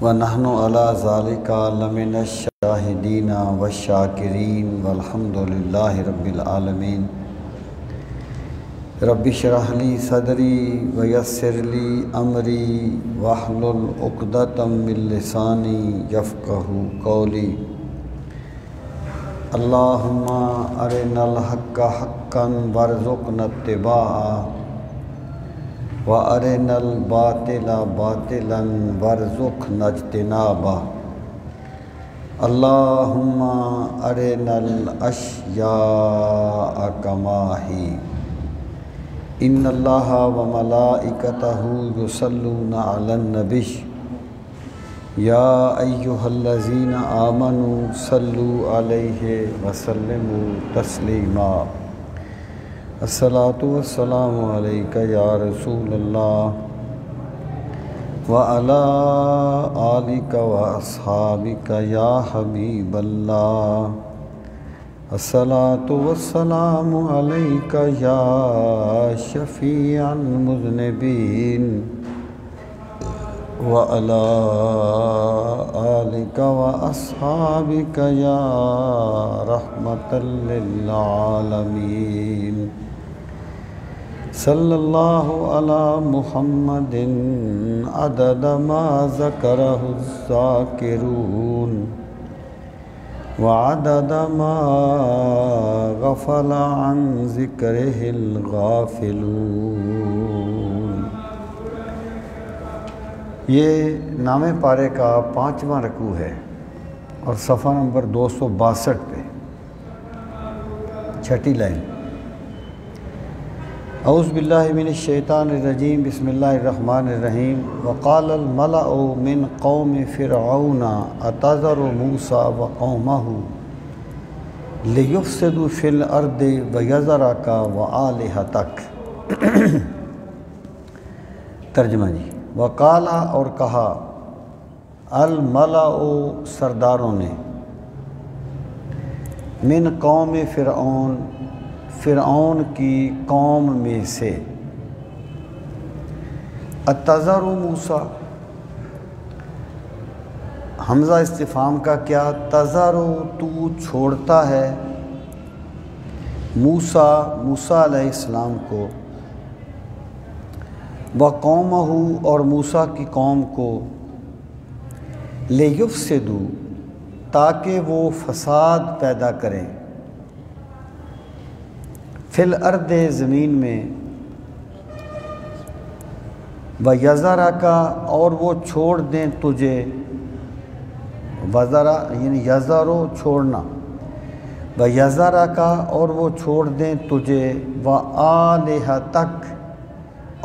ونحن علی ذالک لمن الشاہدین والشاکرین والحمد للہ رب العالمین۔ رب اشرح لی صدری ویسر لی امری واحلل عقدۃ من لسانی یفقہوا قولی۔ اللہم ارنا الحق حقا وارزقنا اتباعہ وَأَرِنَا الْبَاطِلَ بَاطِلًا وَارْزُقْنَا اجْتِنَابَهَ۔ اللہم ارنا الاشیاء کما ہی۔ ان اللہ وملائکتہ یصلون علی النبی یا ایہا الذین آمنوا صلوا علیہ وسلموا تسلیما۔ الصلاۃ والسلام علیک یا رسول اللہ وعلی آلک واصحابک یا حبیب اللہ۔ الصلاۃ والسلام علیک یا شفیع المذنبین وعلی آلک واصحابک یا رحمۃ للعالمین۔ صلی اللہ علی محمد عدد ما ذکرہ الذاکرون وعدد ما غفل عن ذکرہ الغافلون۔ یہ نام پارے کا 5واں رکوع ہے اور صفحہ نمبر 262 پہ 6ٹھی لائن۔ اعوذ باللہ من الشیطان الرجیم، بسم اللہ الرحمن الرحیم۔ وقال الملأ من قوم فرعون اتذر موسیٰ وقومہ لیفسدوا فی الارض ویذرک وآلہتک۔ ترجمہ جی۔ وقال اور کہا، الملأ سرداروں نے، من قوم فرعون فرعون کی قوم میں سے، اتذر موسیٰ، حمزہ استفہام کا کیا، تذر تو چھوڑتا ہے، موسیٰ علیہ السلام کو، وقومہ اور موسیٰ کی قوم کو، لیفسدوا تاکہ وہ فساد پیدا کریں، فی الارض زمین میں، وَیَذَرَکَ اور وہ چھوڑ دیں تجھے، وَذَرَ یعنی یذرو چھوڑنا، وَیَذَرَکَ اور وہ چھوڑ دیں تجھے، وَآلِہَتَک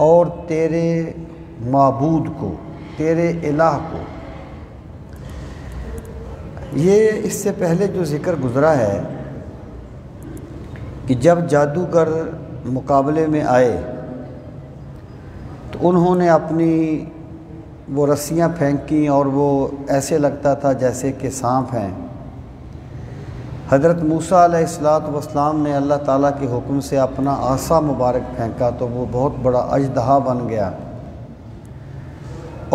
اور تیرے معبود کو، تیرے الہ کو۔ یہ اس سے پہلے جو ذکر گزرا ہے کہ جب جادوگر مقابلے میں آئے تو انہوں نے اپنی وہ رسیاں پھینکیں اور وہ ایسے لگتا تھا جیسے کہ سانپ ہیں۔ حضرت موسیٰ علیہ السلام نے اللہ تعالیٰ کے حکم سے اپنا عصا مبارک پھینکا تو وہ بہت بڑا اژدہا بن گیا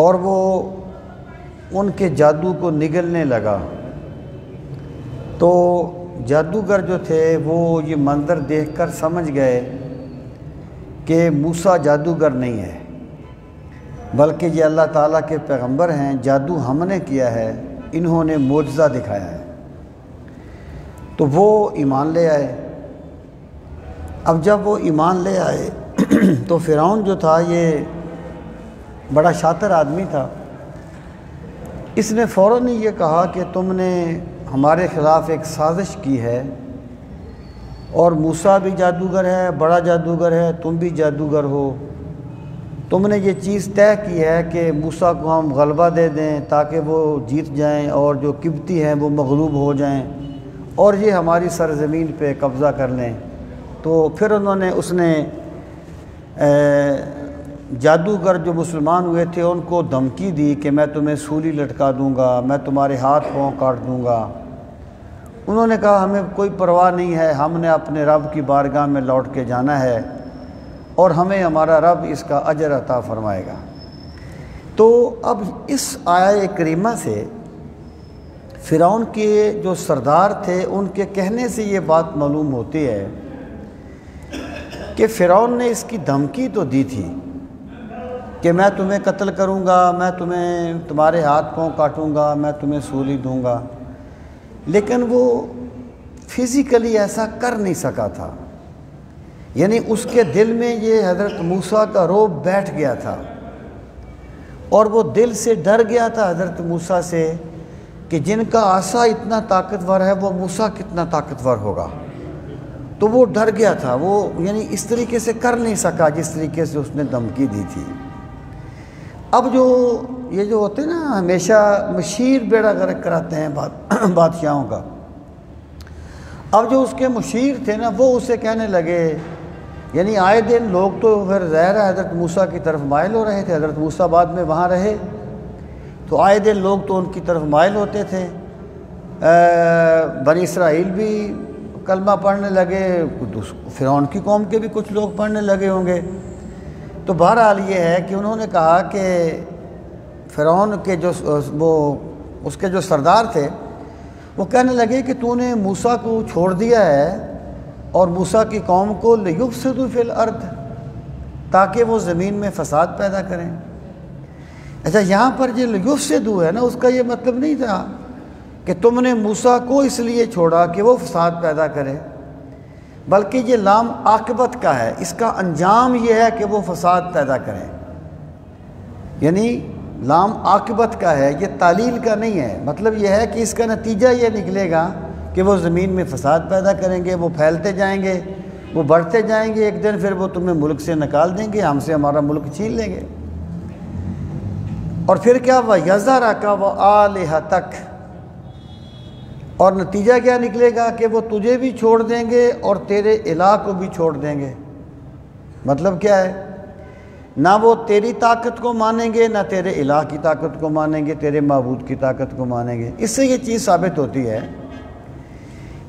اور وہ ان کے جادو کو نگلنے لگا۔ تو جادوگر جو تھے وہ یہ منظر دیکھ کر سمجھ گئے کہ موسیٰ جادوگر نہیں ہے بلکہ یہ اللہ تعالیٰ کے پیغمبر ہیں، جادو ہم نے کیا ہے، انہوں نے معجزہ دکھایا ہے۔ تو وہ ایمان لے آئے۔ اب جب وہ ایمان لے آئے تو فرعون جو تھا یہ بڑا شاطر آدمی تھا، اس نے فوراً یہ کہا کہ تم نے ہمارے خلاف ایک سازش کی ہے اور موسیٰ بھی جادوگر ہے، بڑا جادوگر ہے، تم بھی جادوگر ہو، تم نے یہ چیز طے کی ہے کہ موسیٰ کو ہم غلبہ دے دیں تاکہ وہ جیت جائیں اور جو قبطی ہیں وہ مغلوب ہو جائیں اور یہ ہماری سرزمین پہ قبضہ کر لیں۔ تو پھر اس نے جادوگر جو مسلمان ہوئے تھے ان کو دھمکی دی کہ میں تمہیں سولی لٹکا دوں گا، میں تمہارے ہاتھ پاؤں کاٹ دوں گا۔ انہوں نے کہا ہمیں کوئی پرواہ نہیں ہے، ہم نے اپنے رب کی بارگاہ میں لوٹ کے جانا ہے اور ہمیں ہمارا رب اس کا اجر عطا فرمائے گا۔ تو اب اس آیہ کریمہ سے فرعون کے جو سردار تھے ان کے کہنے سے یہ بات معلوم ہوتی ہے کہ فرعون نے اس کی دھمکی تو دی تھی کہ میں تمہیں قتل کروں گا، میں تمہارے ہاتھ پاؤں کاٹوں گا، میں تمہیں سولی دوں گا، لیکن وہ فزیکلی ایسا کر نہیں سکا تھا۔ یعنی اس کے دل میں یہ حضرت موسیٰ کا رعب بیٹھ گیا تھا، اور وہ دل سے ڈر گیا تھا حضرت موسیٰ سے کہ جن کا عصا اتنا طاقتور ہے وہ موسیٰ کتنا طاقتور ہوگا۔ تو وہ ڈر گیا تھا، وہ یعنی اس طریقے سے کر نہیں سکا جس طریقے سے اس نے دھمکی دی تھی۔ اب یہ جو ہوتے ہیں نا ہمیشہ مشیر بیڑا غرق کراتے ہیں بادشاہوں کا، اب جو اس کے مشیر تھے نا وہ اسے کہنے لگے، یعنی آئے دن لوگ تو پھر ظاہر ہے حضرت موسیٰ کی طرف مائل ہو رہے تھے، حضرت موسیٰ بعد میں وہاں رہے تو آئے دن لوگ تو ان کی طرف مائل ہوتے تھے، بنی اسرائیل بھی کلمہ پڑھنے لگے، فرعون کی قوم کے بھی کچھ لوگ پڑھنے لگے ہوں گے۔ تو بہرحال یہ ہے کہ انہوں نے کہا کہ فرعون کے اس کے جو سردار تھے وہ کہنے لگے کہ تو نے موسیٰ کو چھوڑ دیا ہے اور موسیٰ کی قوم کو لیفسدوا فی الارض، تاکہ وہ زمین میں فساد پیدا کریں۔ اچھا، یہاں پر جو لیفسدوا ہے نا اس کا یہ مطلب نہیں تھا کہ تم نے موسیٰ کو اس لیے چھوڑا کہ وہ فساد پیدا کرے، بلکہ یہ لام عاقبت کا ہے، اس کا انجام یہ ہے کہ وہ فساد پیدا کریں، یعنی لام عاقبت کا ہے، یہ تعلیل کا نہیں ہے۔ مطلب یہ ہے کہ اس کا نتیجہ یہ نکلے گا کہ وہ زمین میں فساد پیدا کریں گے، وہ پھیلتے جائیں گے، وہ بڑھتے جائیں گے، ایک دن پھر وہ تمہیں ملک سے نکال دیں گے، ہم سے ہمارا ملک چھین لیں گے۔ اور پھر کیا وَيَذَرَكَ وَآلِهَتَكَ، اور نتیجہ کیا نکلے گا کہ وہ تجھے بھی چھوڑ دیں گے اور تیرے الہ کو بھی چھوڑ دیں گے۔ مطلب کیا ہے؟ نہ وہ تیری طاقت کو مانیں گے، نہ تیرے الہ کی طاقت کو مانیں گے، تیرے معبود کی طاقت کو مانیں گے۔ اس سے یہ چیز ثابت ہوتی ہے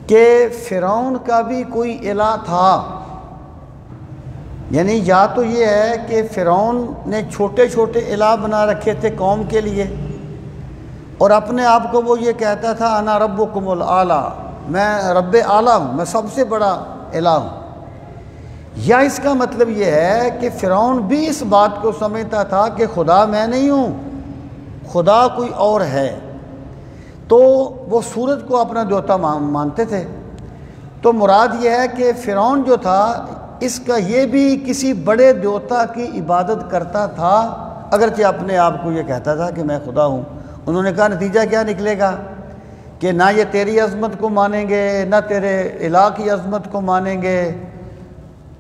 کہ فرعون کا بھی کوئی الہ تھا، یعنی یا تو یہ ہے کہ فرعون نے چھوٹے چھوٹے الہ بنا رکھے تھے قوم کے لیے، اور اپنے آپ کو وہ یہ کہتا تھا انا ربکم الاعلیٰ، میں رب اعلیٰ ہوں، میں سب سے بڑا الہ ہوں۔ یا اس کا مطلب یہ ہے کہ فرعون بھی اس بات کو سمجھتا تھا کہ خدا میں نہیں ہوں، خدا کوئی اور ہے، تو وہ سورج کو اپنا دیوتا مانتے تھے۔ تو مراد یہ ہے کہ فرعون جو تھا اس کا یہ بھی کسی بڑے دیوتا کی عبادت کرتا تھا، اگرچہ اپنے آپ کو یہ کہتا تھا کہ میں خدا ہوں۔ انہوں نے کہا نتیجہ کیا نکلے گا کہ نہ یہ تیری عظمت کو مانیں گے، نہ تیرے الہ کی عظمت کو مانیں گے،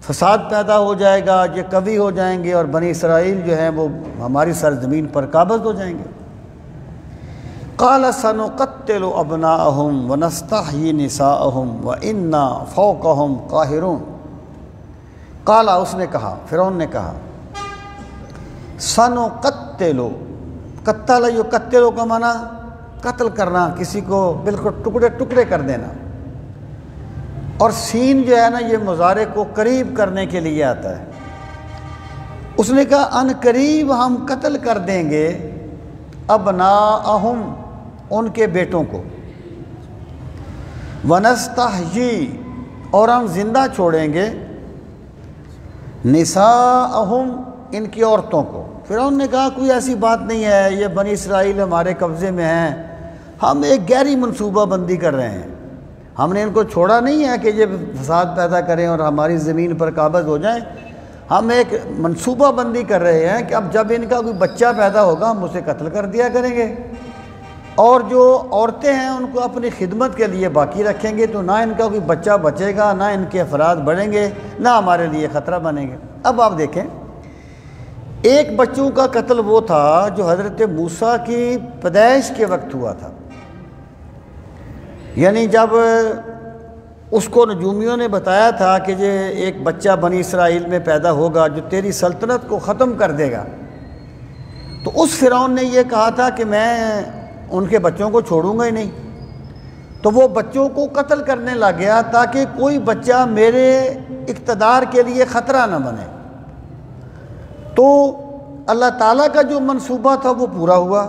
فساد پیدا ہو جائے گا، یہ قوی ہو جائیں گے، اور بنی اسرائیل جو ہیں وہ ہماری سرزمین پر قابض ہو جائیں گے۔ قال سنقتل ابناءهم ونستحيي نساءهم وإنا فوقهم قاہرون۔ قال، اس نے کہا، فرعون نے کہا، سنقتل، قتل یقتل کا معنی قتل کرنا، کسی کو بالکل ٹکڑے ٹکڑے کر دینا، اور سین جو ہے نا یہ مضارع کو قریب کرنے کے لیے آتا ہے۔ اس نے کہا ان قریب ہم قتل کر دیں گے ابناءہم، ان کے بیٹوں کو، ونستحیی، اور ہم زندہ چھوڑیں گے، نساءہم، ان کی عورتوں کو۔ فرعون نے کہا کوئی ایسی بات نہیں ہے، یہ بنی اسرائیل ہمارے قبضے میں ہیں، ہم ایک گہری منصوبہ بندی کر رہے ہیں، ہم نے ان کو چھوڑا نہیں ہے کہ یہ فساد پیدا کریں اور ہماری زمین پر قابض ہو جائیں، ہم ایک منصوبہ بندی کر رہے ہیں کہ اب جب ان کا کوئی بچہ پیدا ہوگا ہم اسے قتل کر دیا کریں گے، اور جو عورتیں ہیں ان کو اپنی خدمت کے لیے باقی رکھیں گے، تو نہ ان کا کوئی بچہ بچے گا، نہ ان کے افراد بڑھیں گے، نہ ہمارے لیے خطرہ بنیں گے۔ اب آپ دیکھیں، ایک بچوں کا قتل وہ تھا جو حضرت موسیٰ کی پیدائش کے وقت ہوا تھا، یعنی جب اس کو نجومیوں نے بتایا تھا کہ یہ ایک بچہ بنی اسرائیل میں پیدا ہوگا جو تیری سلطنت کو ختم کر دے گا، تو اس فرعون نے یہ کہا تھا کہ میں ان کے بچوں کو چھوڑوں گا ہی نہیں، تو وہ بچوں کو قتل کرنے لگ گیا تاکہ کوئی بچہ میرے اقتدار کے لیے خطرہ نہ بنے۔ تو اللہ تعالیٰ کا جو منصوبہ تھا وہ پورا ہوا،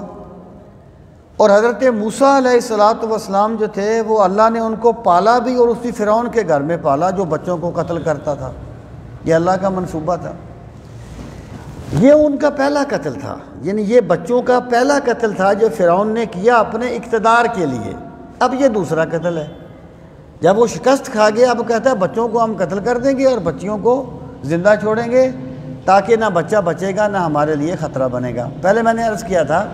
اور حضرت موسیٰ علیہ السلام جو تھے وہ اللہ نے ان کو پالا بھی، اور اسی فرعون کے گھر میں پالا جو بچوں کو قتل کرتا تھا۔ یہ اللہ کا منصوبہ تھا۔ یہ ان کا پہلا قتل تھا، یعنی یہ بچوں کا پہلا قتل تھا جو فرعون نے کیا اپنے اقتدار کے لیے۔ اب یہ دوسرا قتل ہے، جب وہ شکست کھا گیا اب کہتا ہے بچوں کو ہم قتل کر دیں گے اور بچیوں کو زندہ چھوڑیں گے تاکہ نہ بچہ بچے گا نہ ہمارے لیے خطرہ بنے گا۔ پہلے میں نے عرض کیا تھا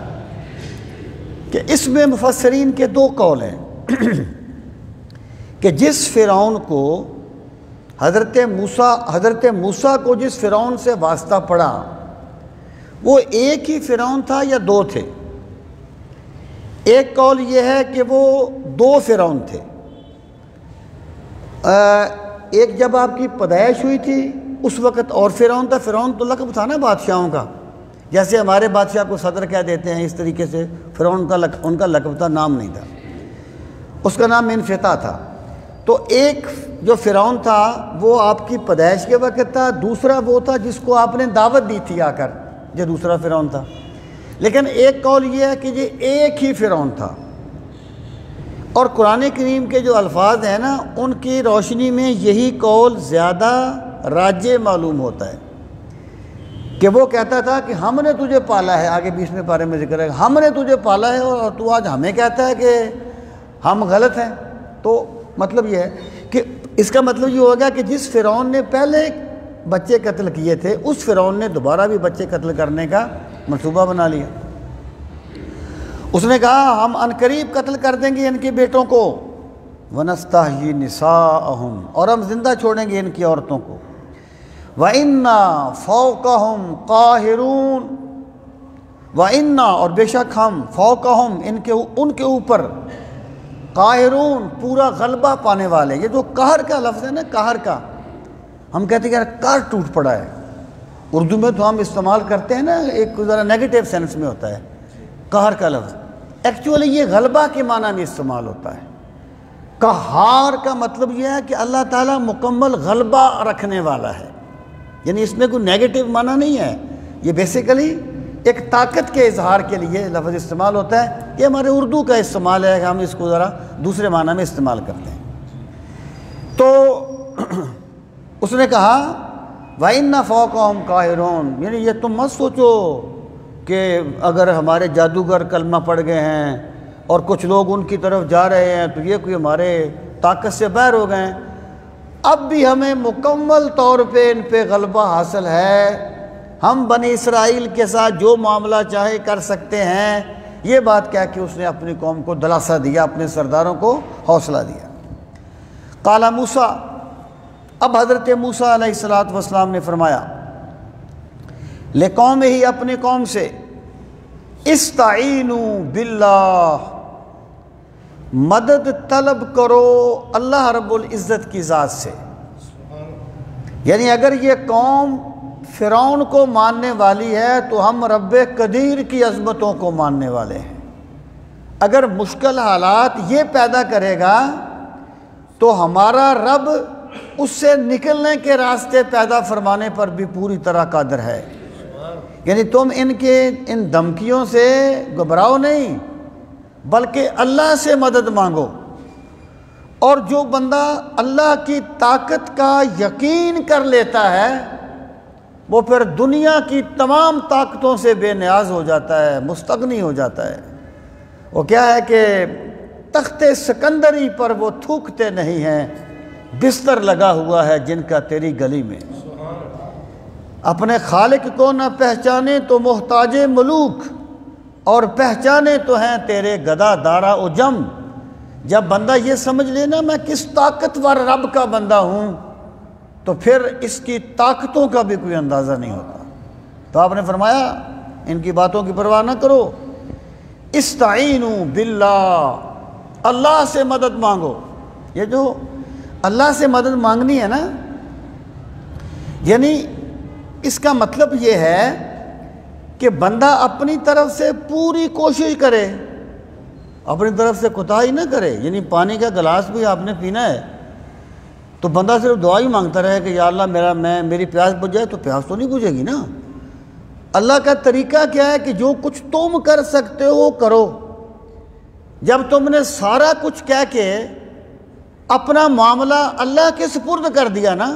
کہ اس میں مفسرین کے دو قول ہیں کہ جس فرعون کو حضرت موسیٰ کو جس فرعون سے واسطہ پڑا وہ ایک ہی فرعون تھا یا دو تھے؟ ایک قول یہ ہے کہ وہ دو فرعون تھے۔ ایک جب آپ کی پیدائش ہوئی تھی اس وقت اور فرعون تھا، فرعون تو لقب تھا نا بادشاہوں کا، جیسے ہمارے بادشاہ کو صدر کہہ دیتے ہیں، اس طریقے سے فرعون ان کا لقب تھا، نام نہیں تھا، اس کا نام منفتح تھا۔ تو ایک جو فرعون تھا وہ آپ کی پیدائش کے وقت تھا، دوسرا وہ تھا جس کو آپ نے دعوت دی تھی آ کر، جو دوسرا فرعون تھا۔ لیکن ایک قول یہ ہے کہ یہ ایک ہی فرعون تھا، اور قرآن کریم کے جو الفاظ ہیں نا ان کی روشنی میں یہی قول زیادہ راجح معلوم ہوتا ہے کہ وہ کہتا تھا کہ ہم نے تجھے پالا ہے، آگے 20ویں پارے میں ذکر ہے، ہم نے تجھے پالا ہے اور تو آج ہمیں کہتا ہے کہ ہم غلط ہیں۔ تو مطلب یہ ہے کہ اس کا مطلب یہ ہوگا کہ جس فرعون نے پہلے بچے قتل کیے تھے اس فرعون نے دوبارہ بھی بچے قتل کرنے کا منصوبہ بنا لیا۔ اس نے کہا ہم عنقریب قتل کر دیں گے ان کے بیٹوں کو، وَنَسْتَحْيِي نِسَاءَهُمْ، اور ہم زندہ چھوڑیں گے ان کی عورتوں کو، وَإِنَّا فَوْقَهُمْ قَاهِرُونَ، وَإِنَّا، اور بے شک ہم، فَوْقَهُمْ، ان کے اوپر، قاہرون، پورا غلبہ پانے والے۔ یہ جو قہر کا لفظ ہے نا، قہر کا، ہم کہتے ہیں کہ قہر ٹوٹ پڑا ہے، اردو میں تو ہم استعمال کرتے ہیں نا ایک ذرا نیگیٹو سینس میں ہوتا ہے قہر کا لفظ، ایکچولی یہ غلبہ کے معنی میں استعمال ہوتا ہے۔ قہار کا مطلب یہ ہے کہ اللہ تعالیٰ مکمل غلبہ رکھنے والا ہے، یعنی اس میں کوئی نیگیٹو معنی نہیں ہے، یہ بیسیکلی ایک طاقت کے اظہار کے لیے لفظ استعمال ہوتا ہے۔ یہ ہمارے اردو کا استعمال ہے کہ ہم اس کو ذرا دوسرے معنی میں استعمال کرتے ہیں۔ تو اس نے کہا وَإِنَّ فَوْقَهُمْ قَاهِرُونَ، یعنی یہ تم مت سوچو کہ اگر ہمارے جادوگر کلمہ پڑھ گئے ہیں اور کچھ لوگ ان کی طرف جا رہے ہیں تو یہ کوئی ہمارے طاقت سے باہر ہو گئے ہیں، اب بھی ہمیں مکمل طور پہ ان پہ غلبہ حاصل ہے، ہم بنی اسرائیل کے ساتھ جو معاملہ چاہے کر سکتے ہیں۔ یہ بات کہہ کے اس نے اپنی قوم کو دلاسا دیا، اپنے سرداروں کو حوصلہ دیا۔ قال موسیٰ، اب حضرت موسیٰ علیہ السلام نے فرمایا لقوم ہی، اپنی قوم سے، استعینوا باللہ، مدد طلب کرو اللہ رب العزت کی ذات سے۔ یعنی اگر یہ قوم فرعون کو ماننے والی ہے تو ہم رب قدیر کی عظمتوں کو ماننے والے ہیں۔ اگر مشکل حالات یہ پیدا کرے گا تو ہمارا رب اس سے نکلنے کے راستے پیدا فرمانے پر بھی پوری طرح قادر ہے۔ یعنی تم ان دھمکیوں سے گھبراؤ نہیں، بلکہ اللہ سے مدد مانگو، اور جو بندہ اللہ کی طاقت کا یقین کر لیتا ہے وہ پھر دنیا کی تمام طاقتوں سے بے نیاز ہو جاتا ہے، مستغنی ہو جاتا ہے۔ وہ کیا ہے کہ تخت سکندری پر وہ تھوکتے نہیں ہیں، بستر لگا ہوا ہے جن کا تیری گلی میں۔ اپنے خالق کو نہ پہچانے تو محتاج ملوک، اور پہچانے تو ہیں تیرے گدا دارا و جم۔ جب بندہ یہ سمجھ لینا میں کس طاقتور رب کا بندہ ہوں تو پھر اس کی طاقتوں کا بھی کوئی اندازہ نہیں ہوتا۔ تو آپ نے فرمایا ان کی باتوں کی پرواہ نہ کرو، استعینوا باللہ، اللہ سے مدد مانگو۔ یہ جو اللہ سے مدد مانگنی ہے نا، یعنی اس کا مطلب یہ ہے کہ بندہ اپنی طرف سے پوری کوشش کرے، اپنی طرف سے کوتاہی نہ کرے۔ یعنی پانی کا گلاس بھی آپ نے پینا ہے تو بندہ صرف دعا ہی مانگتا رہے کہ یا اللہ میری پیاس بجھ جائے، تو پیاس تو نہیں بجھے گی نا۔ اللہ کا طریقہ کیا ہے کہ جو کچھ تم کر سکتے ہو کرو. جب تم نے سارا کچھ کہہ کے اپنا معاملہ اللہ کے سپرد کر دیا نا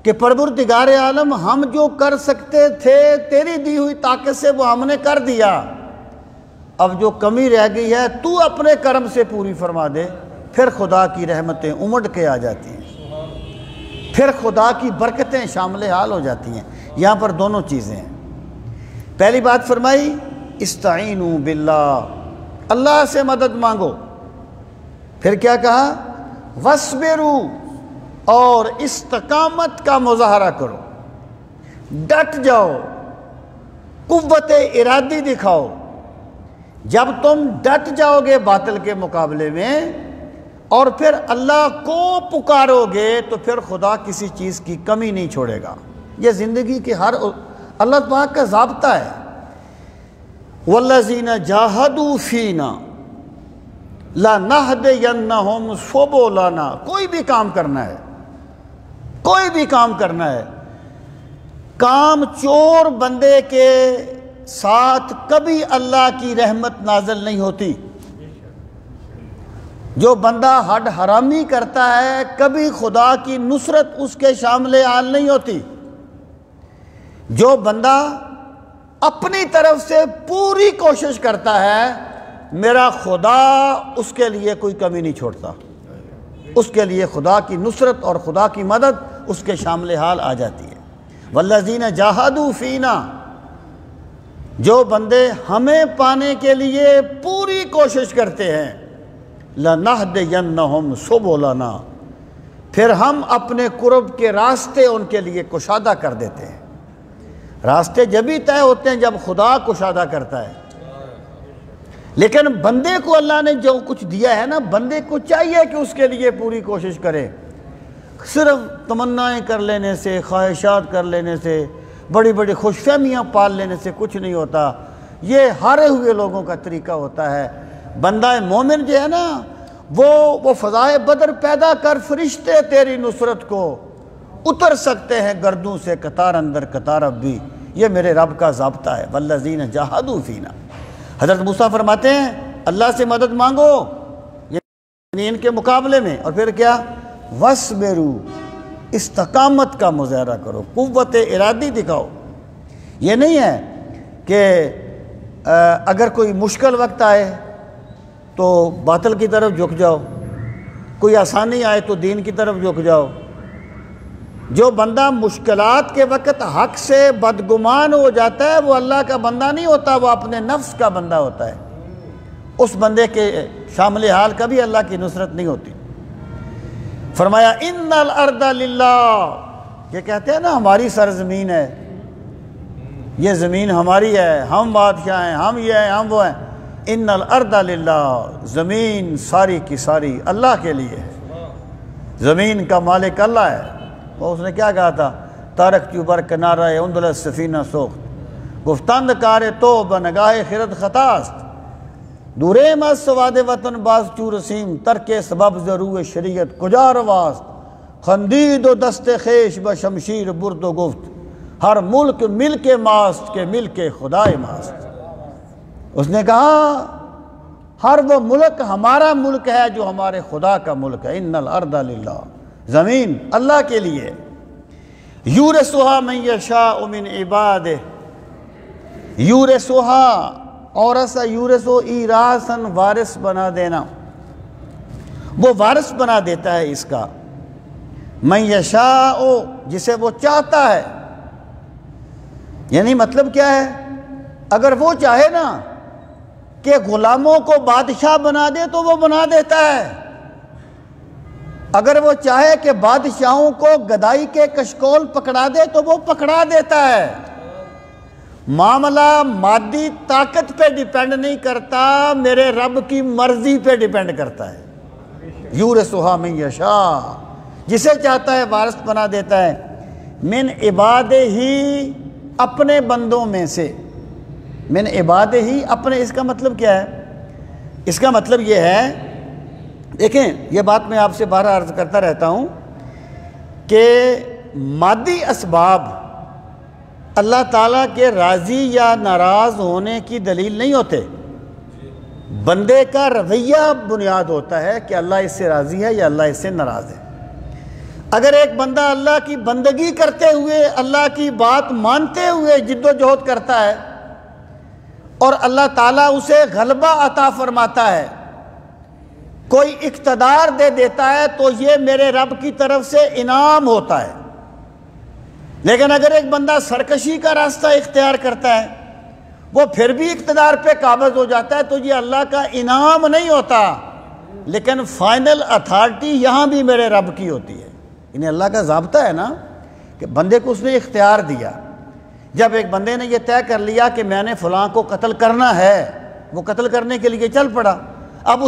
کہ پروردگار عالم ہم جو کر سکتے تھے تیری دی ہوئی طاقت سے وہ ہم نے کر دیا، اب جو کمی رہ گئی ہے تو اپنے کرم سے پوری فرما دے، پھر خدا کی رحمتیں امڑ کے آ جاتی ہیں، پھر خدا کی برکتیں شامل حال ہو جاتی ہیں. یہاں پر دونوں چیزیں ہیں. پہلی بات فرمائی استعینوا باللہ، اللہ سے مدد مانگو. پھر کیا کہا وَاصْبِرُوا، اور استقامت کا مظاہرہ کرو، ڈٹ جاؤ، قوت ارادی دکھاؤ. جب تم ڈٹ جاؤ گے باطل کے مقابلے میں اور پھر اللہ کو پکارو گے تو پھر خدا کسی چیز کی کمی نہیں چھوڑے گا. یہ زندگی کے ہر اللہ پاک کا ضابطہ ہے. وَالَّذِينَ جَاهَدُوا فِينَا لَنَهْدِيَنَّهُمْ سُبُلَنَا. کوئی بھی کام کرنا ہے، کوئی بھی کام کرنا ہے، کام چور بندے کے ساتھ کبھی اللہ کی رحمت نازل نہیں ہوتی. جو بندہ حد حرامی کرتا ہے کبھی خدا کی نصرت اس کے شامل حال نہیں ہوتی. جو بندہ اپنی طرف سے پوری کوشش کرتا ہے میرا خدا اس کے لیے کوئی کمی نہیں چھوڑتا، اس کے لیے خدا کی نصرت اور خدا کی مدد اس کے شامل حال آ جاتی ہے. والذین جاہدوا فینا، جو بندے ہمیں پانے کے لیے پوری کوشش کرتے ہیں لَنَهْدِيَنَّهُمْ سُبُلَنَا، پھر ہم اپنے قرب کے راستے ان کے لیے کشادہ کر دیتے ہیں. راستے جبھی طے ہوتے ہیں جب خدا کشادہ کرتا ہے. لیکن بندے کو اللہ نے جو کچھ دیا ہے نا، بندے کو چاہیے کہ اس کے لیے پوری کوشش کرے. صرف تمنائیں کر لینے سے، خواہشات کر لینے سے، بڑی بڑی خوش فہمیاں پال لینے سے کچھ نہیں ہوتا. یہ ہارے ہوئے لوگوں کا طریقہ ہوتا ہے. بندہ مومن جو ہے نا وہ فضائے بدر پیدا کر فرشتے تیری نصرت کو اتر سکتے ہیں گردوں سے قطار اندر قطار اب بھی. یہ میرے رب کا ضابطہ ہے. والذین جاہدوا فینا. حضرت موسیٰ فرماتے ہیں اللہ سے مدد مانگو یعنی ان کے مقابلے میں، اور پھر کیا وَاصْبِرُوا، استقامت کا مظاہرہ کرو، قوت ارادی دکھاؤ. یہ نہیں ہے کہ اگر کوئی مشکل وقت آئے تو باطل کی طرف جھک جاؤ، کوئی آسانی آئے تو دین کی طرف جھک جاؤ. جو بندہ مشکلات کے وقت حق سے بدگمان ہو جاتا ہے وہ اللہ کا بندہ نہیں ہوتا، وہ اپنے نفس کا بندہ ہوتا ہے. اس بندے کے شامل حال کبھی اللہ کی نصرت نہیں ہوتی. فرمایا ان الارض للہ، یہ کہتے ہیں نا ہماری سرزمین ہے، یہ زمین ہماری ہے، ہم بادشاہ ہیں، ہم یہ ہیں، ہم وہ ہیں. ان الارض للہ، زمین ساری کی ساری اللہ کے لیے ہے. زمین کا مالک اللہ ہے. وہ اس نے کیا کہا تھا تارک چوبر کنارہ اندل السفینہ سوخت گفتند کار تو بنگاہ خرد خطاست دورے مز سواد وطن باز چور رسیم ترک سبب ضرور شریعت کجا رواست خندید و دست خیش بشمشیر برد و گفت ہر ملک ملک ماست کے ملک خدای ماست. اس نے کہا ہر وہ ملک ہمارا ملک ہے جو ہمارے خدا کا ملک ہے. ان الارض للہ، زمین اللہ کے لیے. یورثھا من یشاء من عبادہ، یورثھا اورث یورثو ایراثاً، وارث بنا دینا، وہ وارث بنا دیتا ہے اس کا. من یشاء، جسے وہ چاہتا ہے. یعنی مطلب کیا ہے، اگر وہ چاہے نا کہ غلاموں کو بادشاہ بنا دے تو وہ بنا دیتا ہے. اگر وہ چاہے کہ بادشاہوں کو گدائی کے کشکول پکڑا دے تو وہ پکڑا دیتا ہے. معاملہ مادی طاقت پہ ڈیپینڈ نہیں کرتا، میرے رب کی مرضی پہ ڈیپینڈ کرتا ہے. یورثھا من یشاء، جسے چاہتا ہے وارث بنا دیتا ہے. من عبادہ ہی، اپنے بندوں میں سے. من عبادہ ہی، اپنے، اس کا مطلب کیا ہے؟ اس کا مطلب یہ ہے، دیکھیں یہ بات میں آپ سے بار عرض کرتا رہتا ہوں کہ مادی اسباب اللہ تعالیٰ کے راضی یا ناراض ہونے کی دلیل نہیں ہوتے، بندے کا رویہ بنیاد ہوتا ہے کہ اللہ اس سے راضی ہے یا اللہ اس سے ناراض ہے۔ اگر ایک بندہ اللہ کی بندگی کرتے ہوئے، اللہ کی بات مانتے ہوئے جد و جہد کرتا ہے اور اللہ تعالیٰ اسے غلبہ عطا فرماتا ہے، کوئی اقتدار دے دیتا ہے، تو یہ میرے رب کی طرف سے انعام ہوتا ہے۔ لیکن اگر ایک بندہ سرکشی کا راستہ اختیار کرتا ہے، وہ پھر بھی اقتدار پہ قابض ہو جاتا ہے، تو یہ اللہ کا انعام نہیں ہوتا، لیکن فائنل اتھارٹی یہاں بھی میرے رب کی ہوتی ہے۔ انہیں اللہ کا ضابطہ ہے نا کہ بندے کو اس نے اختیار دیا۔ جب ایک بندے نے یہ طے کر لیا کہ میں نے فلاں کو قتل کرنا ہے، وہ قتل کرنے کے لیے چل پڑا۔ اب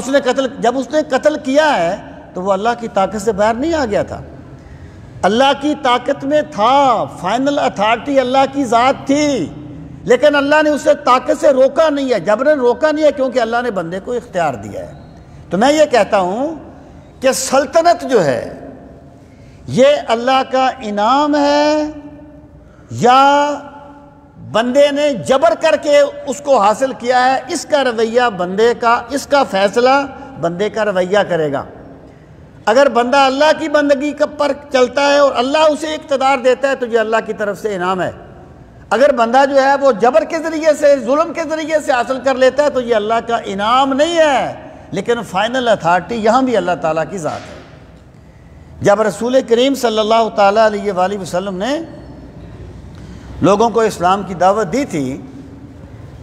جب اس نے قتل کیا ہے تو وہ اللہ کی طاقت سے باہر نہیں آ گیا تھا، اللہ کی طاقت میں تھا، فائنل اتھارٹی اللہ کی ذات تھی، لیکن اللہ نے اسے طاقت سے روکا نہیں ہے، جبرن روکا نہیں ہے، کیونکہ اللہ نے بندے کو اختیار دیا ہے۔ تو میں یہ کہتا ہوں کہ سلطنت جو ہے یہ اللہ کا انعام ہے یا بندے نے جبر کر کے اس کو حاصل کیا ہے، اس کا رویہ بندے کا، اس کا فیصلہ بندے کا رویہ کرے گا۔ اگر بندہ اللہ کی بندگی پر چلتا ہے اور اللہ اسے اقتدار دیتا ہے تو یہ اللہ کی طرف سے انعام ہے۔ اگر بندہ جو ہے وہ جبر کے ذریعے سے، ظلم کے ذریعے سے حاصل کر لیتا ہے تو یہ اللہ کا انعام نہیں ہے، لیکن فائنل اتھارٹی یہاں بھی اللہ تعالیٰ کی ذات ہے۔ جب رسول کریم صلی اللہ تعالیٰ علیہ وآلہ وسلم نے لوگوں کو اسلام کی دعوت دی تھی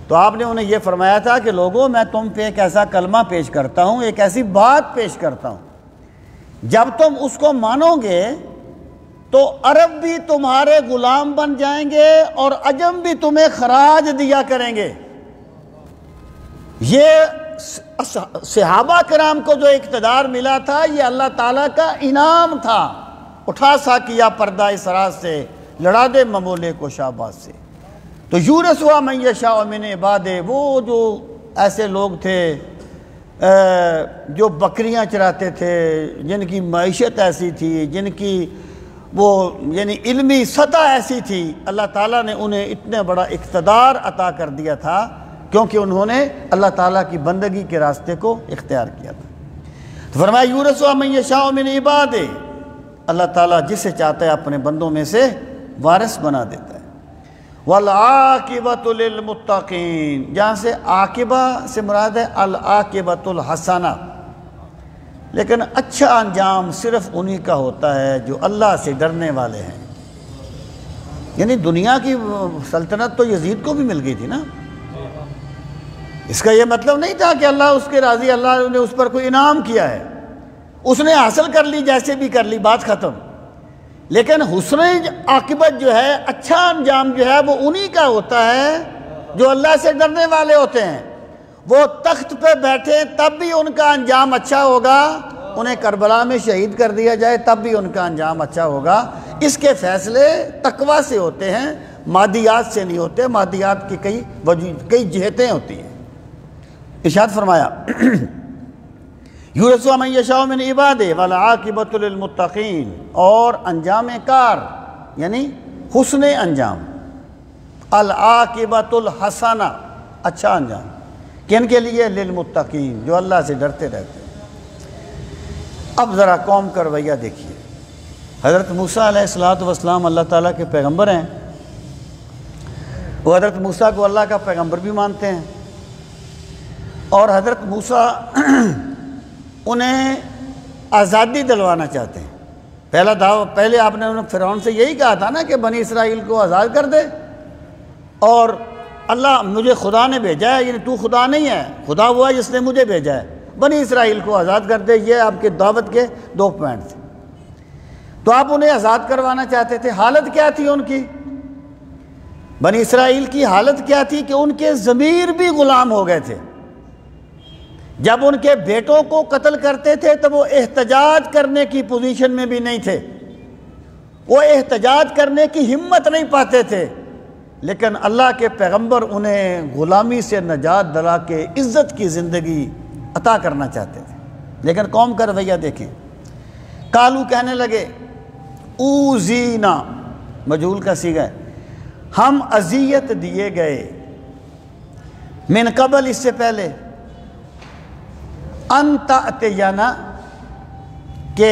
تو آپ نے انہیں یہ فرمایا تھا کہ لوگوں، میں تم پہ ایک ایسا کلمہ پیش کرتا ہوں، ایک ایسی بات پیش کرتا ہوں، جب تم اس کو مانو گے تو عرب بھی تمہارے غلام بن جائیں گے اور عجم بھی تمہیں خراج دیا کریں گے۔ یہ صحابہ کرام کو جو اقتدار ملا تھا یہ اللہ تعالیٰ کا انعام تھا۔ اٹھا سا کیا پردہ اس راز سے، لڑا دے ممولے کو شہباز سے۔ تو یورثھا من یشاء من عبادہ، وہ جو ایسے لوگ تھے جو بکریاں چراتے تھے، جن کی معیشت ایسی تھی، جن کی وہ یعنی علمی سطح ایسی تھی، اللہ تعالیٰ نے انہیں اتنا بڑا اقتدار عطا کر دیا تھا کیونکہ انہوں نے اللہ تعالیٰ کی بندگی کے راستے کو اختیار کیا تھا۔ تو فرمایا یورثھا من یشاء من عبادہ، اللہ تعالیٰ جسے چاہتا ہے اپنے بندوں میں سے وارث بنا دیتا ہے۔ والعاقبۃ للمتقین، جہاں سے عاقبہ سے مراد ہے العاقبۃ الحسنہ، لیکن اچھا انجام صرف انہی کا ہوتا ہے جو اللہ سے ڈرنے والے ہیں۔ یعنی دنیا کی سلطنت تو یزید کو بھی مل گئی تھی نا، اس کا یہ مطلب نہیں تھا کہ اللہ اس کے راضی، اللہ نے اس پر کوئی انعام کیا ہے، اس نے حاصل کر لی، جیسے بھی کر لی، بات ختم۔ لیکن حسن عاقبت جو ہے، اچھا انجام جو ہے، وہ انہی کا ہوتا ہے جو اللہ سے ڈرنے والے ہوتے ہیں۔ وہ تخت پہ بیٹھے تب بھی ان کا انجام اچھا ہوگا، انہیں کربلا میں شہید کر دیا جائے تب بھی ان کا انجام اچھا ہوگا۔ اس کے فیصلے تقوی سے ہوتے ہیں، مادیات سے نہیں ہوتے، مادیات کی کئی جہتیں ہوتی ہیں۔ ارشاد فرمایا یورثھا من یشاء من عبادہ والعاقبۃ للمتقین، اور انجام کار یعنی حسن انجام، العاقبۃ الحسنہ، اچھا انجام کن کے لیے؟ للمتقین، جو اللہ سے ڈرتے رہتے ہیں۔ اب ذرا قوم کا رویہ دیکھیے۔ حضرت موسیٰ علیہ السلام اللہ تعالیٰ کے پیغمبر ہیں، وہ حضرت موسیٰ کو اللہ کا پیغمبر بھی مانتے ہیں، اور حضرت موسیٰ انہیں آزادی دلوانا چاہتے ہیں۔ پہلے آپ نے فرعون سے یہی کہا تھا نا کہ بنی اسرائیل کو آزاد کر دے، اور اللہ مجھے خدا نے بھیجا ہے، یعنی تو خدا نہیں ہے، خدا وہ ہے جس نے مجھے بھیجا ہے، بنی اسرائیل کو آزاد کر دے۔ یہ آپ کے دعوت کے 2 پوائنٹ تھے۔ تو آپ انہیں آزاد کروانا چاہتے تھے۔ حالت کیا تھی ان کی؟ بنی اسرائیل کی حالت کیا تھی کہ ان کے ضمیر بھی غلام ہو گئے تھے۔ جب ان کے بیٹوں کو قتل کرتے تھے تو وہ احتجاج کرنے کی پوزیشن میں بھی نہیں تھے، وہ احتجاج کرنے کی ہمت نہیں پاتے تھے، لیکن اللہ کے پیغمبر انہیں غلامی سے نجات دلا کے عزت کی زندگی عطا کرنا چاہتے تھے۔ لیکن قوم کا رویہ دیکھیں، کالو کہنے لگے، اوزینا مجہول کا صیغہ ہے، ہم اذیت دیے گئے من قبل اس سے پہلے ان تأتینا کہ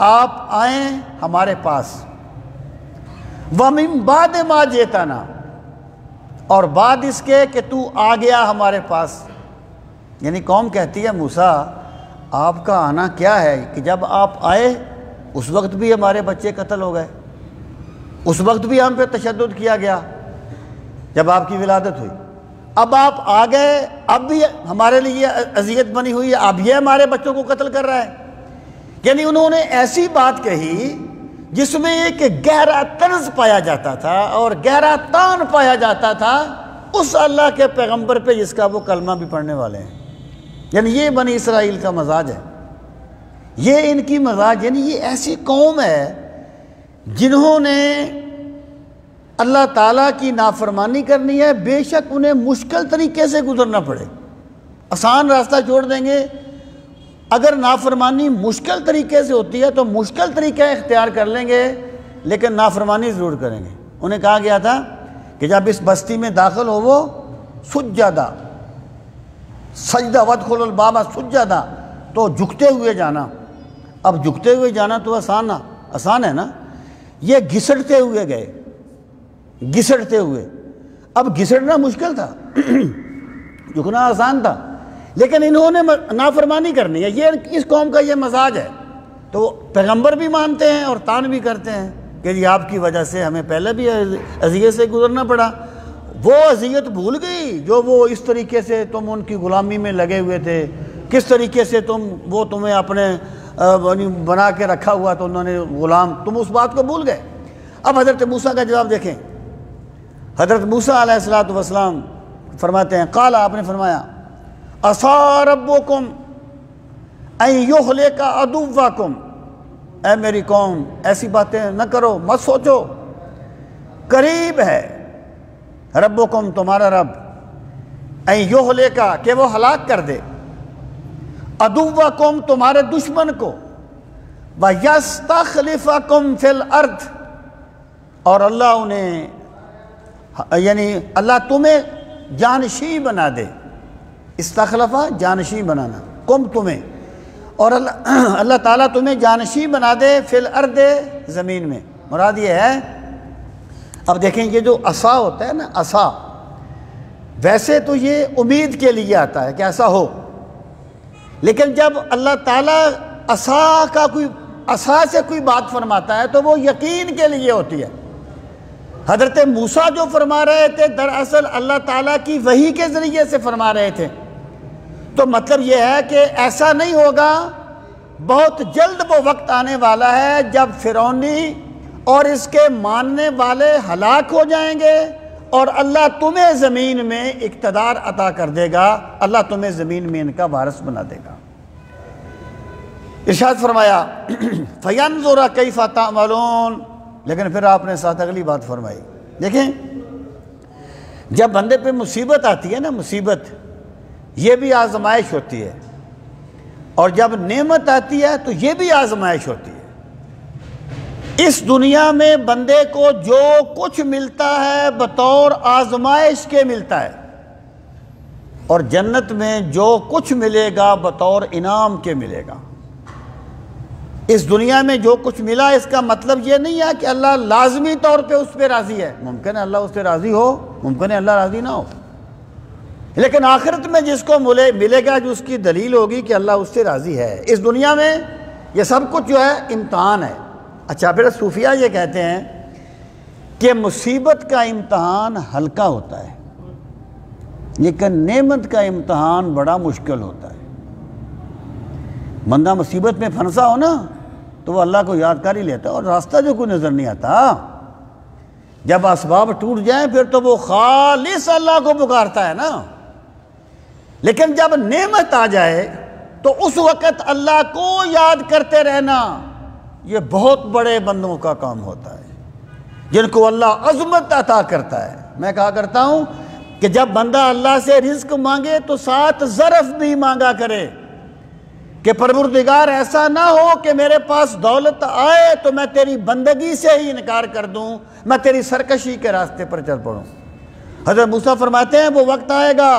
آپ آئیں ہمارے پاس ومن بعد ما جئتنا اور بعد اس کے کہ تو آ گیا ہمارے پاس. یعنی قوم کہتی ہے موسیٰ آپ کا آنا کیا ہے کہ جب آپ آئے اس وقت بھی ہمارے بچے قتل ہو گئے, اس وقت بھی ہم پہ تشدد کیا گیا جب آپ کی ولادت ہوئی, اب آپ آ گئے اب بھی ہمارے لیے اذیت بنی ہوئی ہے, اب یہ ہمارے بچوں کو قتل کر رہا ہے. یعنی انہوں نے ایسی بات کہی جس میں ایک گہرا طنز پایا جاتا تھا اور گہرا تان پایا جاتا تھا اس اللہ کے پیغمبر پہ جس کا وہ کلمہ بھی پڑھنے والے ہیں. یعنی یہ بنی اسرائیل کا مزاج ہے, یہ ان کی مزاج. یعنی یہ ایسی قوم ہے جنہوں نے اللہ تعالیٰ کی نافرمانی کرنی ہے, بے شک انہیں مشکل طریقے سے گزرنا پڑے. آسان راستہ چھوڑ دیں گے. اگر نافرمانی مشکل طریقے سے ہوتی ہے تو مشکل طریقہ اختیار کر لیں گے, لیکن نافرمانی ضرور کریں گے. انہیں کہا گیا تھا کہ جب اس بستی میں داخل ہو وہ سجدہ سجدہ وادخلوا الباب سجدہ, تو جھکتے ہوئے جانا. اب جھکتے ہوئے جانا تو آسان ہے نا, یہ گھسٹتے ہوئے گئے, گھسٹتے ہوئے. اب گھسٹنا مشکل تھا, جھکنا آسان تھا, لیکن انہوں نے نافرمانی کرنی ہے. یہ اس قوم کا یہ مزاج ہے. تو پیغمبر بھی مانتے ہیں اور تان بھی کرتے ہیں کہ جی آپ کی وجہ سے ہمیں پہلے بھی اذیت سے گزرنا پڑا. وہ اذیت بھول گئی جو وہ اس طریقے سے تم ان کی غلامی میں لگے ہوئے تھے, کس طریقے سے وہ تمہیں اپنے بنا کے رکھا ہوا تو انہوں نے غلام, تم اس بات کو بھول گئے. اب حضرت موسیٰ کا جواب دیکھیں. حضرت موسیٰ علیہ السلام فرماتے ہیں قال, آپ نے فرمایا عصا ربکم ان یہلک عدوکم, اے میری قوم ایسی باتیں نہ کرو, مت سوچو, قریب ہے ربکم تمہارا رب, ان یہلک کہ وہ ہلاک کر دے, عدوکم تمہارے دشمن کو, ویستخلفکم فی الارض اور اللہ انہیں یعنی اللہ تمہیں جانشین بنا دے. استخلفہ جانشین بنانا, کم تمہیں, اور اللہ تعالیٰ تمہیں جانشین بنا دے فی الارض زمین میں. مراد یہ ہے, اب دیکھیں یہ جو عصا ہوتا ہے نا, عصا ویسے تو یہ امید کے لیے آتا ہے کہ ایسا ہو, لیکن جب اللہ تعالیٰ عصا سے کوئی بات فرماتا ہے تو وہ یقین کے لیے ہوتی ہے. حضرت موسیٰ جو فرما رہے تھے دراصل اللہ تعالیٰ کی وحی کے ذریعے سے فرما رہے تھے. تو مطلب یہ ہے کہ ایسا نہیں ہوگا, بہت جلد وہ وقت آنے والا ہے جب فرعونی اور اس کے ماننے والے ہلاک ہو جائیں گے اور اللہ تمہیں زمین میں اقتدار عطا کر دے گا, اللہ تمہیں زمین میں ان کا وارث بنا دے گا. ارشاد فرمایا فَيَنْظُرَ كَيْفَ تَعْمَلُونَ, لیکن پھر آپ نے ساتھ اگلی بات فرمائی. دیکھیں جب بندے پہ مصیبت آتی ہے نا, مصیبت یہ بھی آزمائش ہوتی ہے, اور جب نعمت آتی ہے تو یہ بھی آزمائش ہوتی ہے. اس دنیا میں بندے کو جو کچھ ملتا ہے بطور آزمائش کے ملتا ہے, اور جنت میں جو کچھ ملے گا بطور انعام کے ملے گا. اس دنیا میں جو کچھ ملا اس کا مطلب یہ نہیں ہے کہ اللہ لازمی طور پہ اس پہ راضی ہے. ممکن ہے اللہ اس سے راضی ہو, ممکن ہے اللہ راضی نہ ہو, لیکن آخرت میں جس کو ملے گا جو اس کی دلیل ہوگی کہ اللہ اس سے راضی ہے. اس دنیا میں یہ سب کچھ جو ہے امتحان ہے. اچھا پھر صوفیہ یہ کہتے ہیں کہ مصیبت کا امتحان ہلکا ہوتا ہے, لیکن نعمت کا امتحان بڑا مشکل ہوتا ہے. بندہ مصیبت میں پھنسا ہو نا تو وہ اللہ کو یاد کر ہی لیتا ہے, اور راستہ جو کوئی نظر نہیں آتا. جب اسباب ٹوٹ جائیں پھر تو وہ خالص اللہ کو پکارتا ہے نا, لیکن جب نعمت آ جائے تو اس وقت اللہ کو یاد کرتے رہنا یہ بہت بڑے بندوں کا کام ہوتا ہے, جن کو اللہ عظمت عطا کرتا ہے. میں کہا کرتا ہوں کہ جب بندہ اللہ سے رزق مانگے تو ساتھ ظرف بھی مانگا کرے, کہ پروردگار ایسا نہ ہو کہ میرے پاس دولت آئے تو میں تیری بندگی سے ہی انکار کر دوں، میں تیری سرکشی کے راستے پر چل پڑوں۔ حضرت موسیٰ فرماتے ہیں وہ وقت آئے گا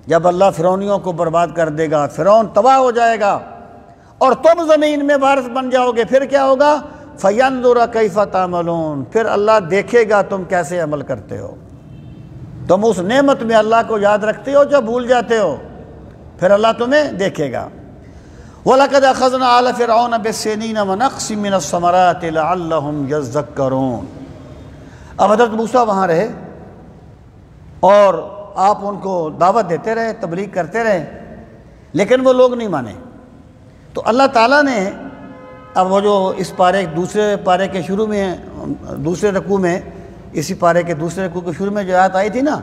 جب اللہ فرعونیوں کو برباد کر دے گا، فرعون تباہ ہو جائے گا اور تم زمین میں وارث بن جاؤ گے، پھر کیا ہوگا؟ فَيَنْظُرَ كَيْفَ تَعْمَلُونَ، پھر اللہ دیکھے گا تم کیسے عمل کرتے ہو۔ تم اس نعمت میں اللہ کو یاد رکھتے ہو جو بھول جاتے ہو، پھر اللہ تمہیں دیکھے گا۔ وَلَقَدْ أَخَذْنَا آلَ فِرْعَوْنَ بِالسِّنِينَ وَنَقْصٍ مِّنَ الثَّمَرَاتِ لَعَلَّهُمْ يَذَّكَّرُونَ۔ اب حضرت موسیٰ وہاں رہے اور آپ ان کو دعوت دیتے رہے، تبلیغ کرتے رہے، لیکن وہ لوگ نہیں مانے۔ تو اللہ تعالیٰ نے اب وہ جو اس پارے دوسرے پارے کے شروع میں دوسرے رکوع میں اسی پارے کے دوسرے رکوع کے شروع میں جو آیت آئی تھی نا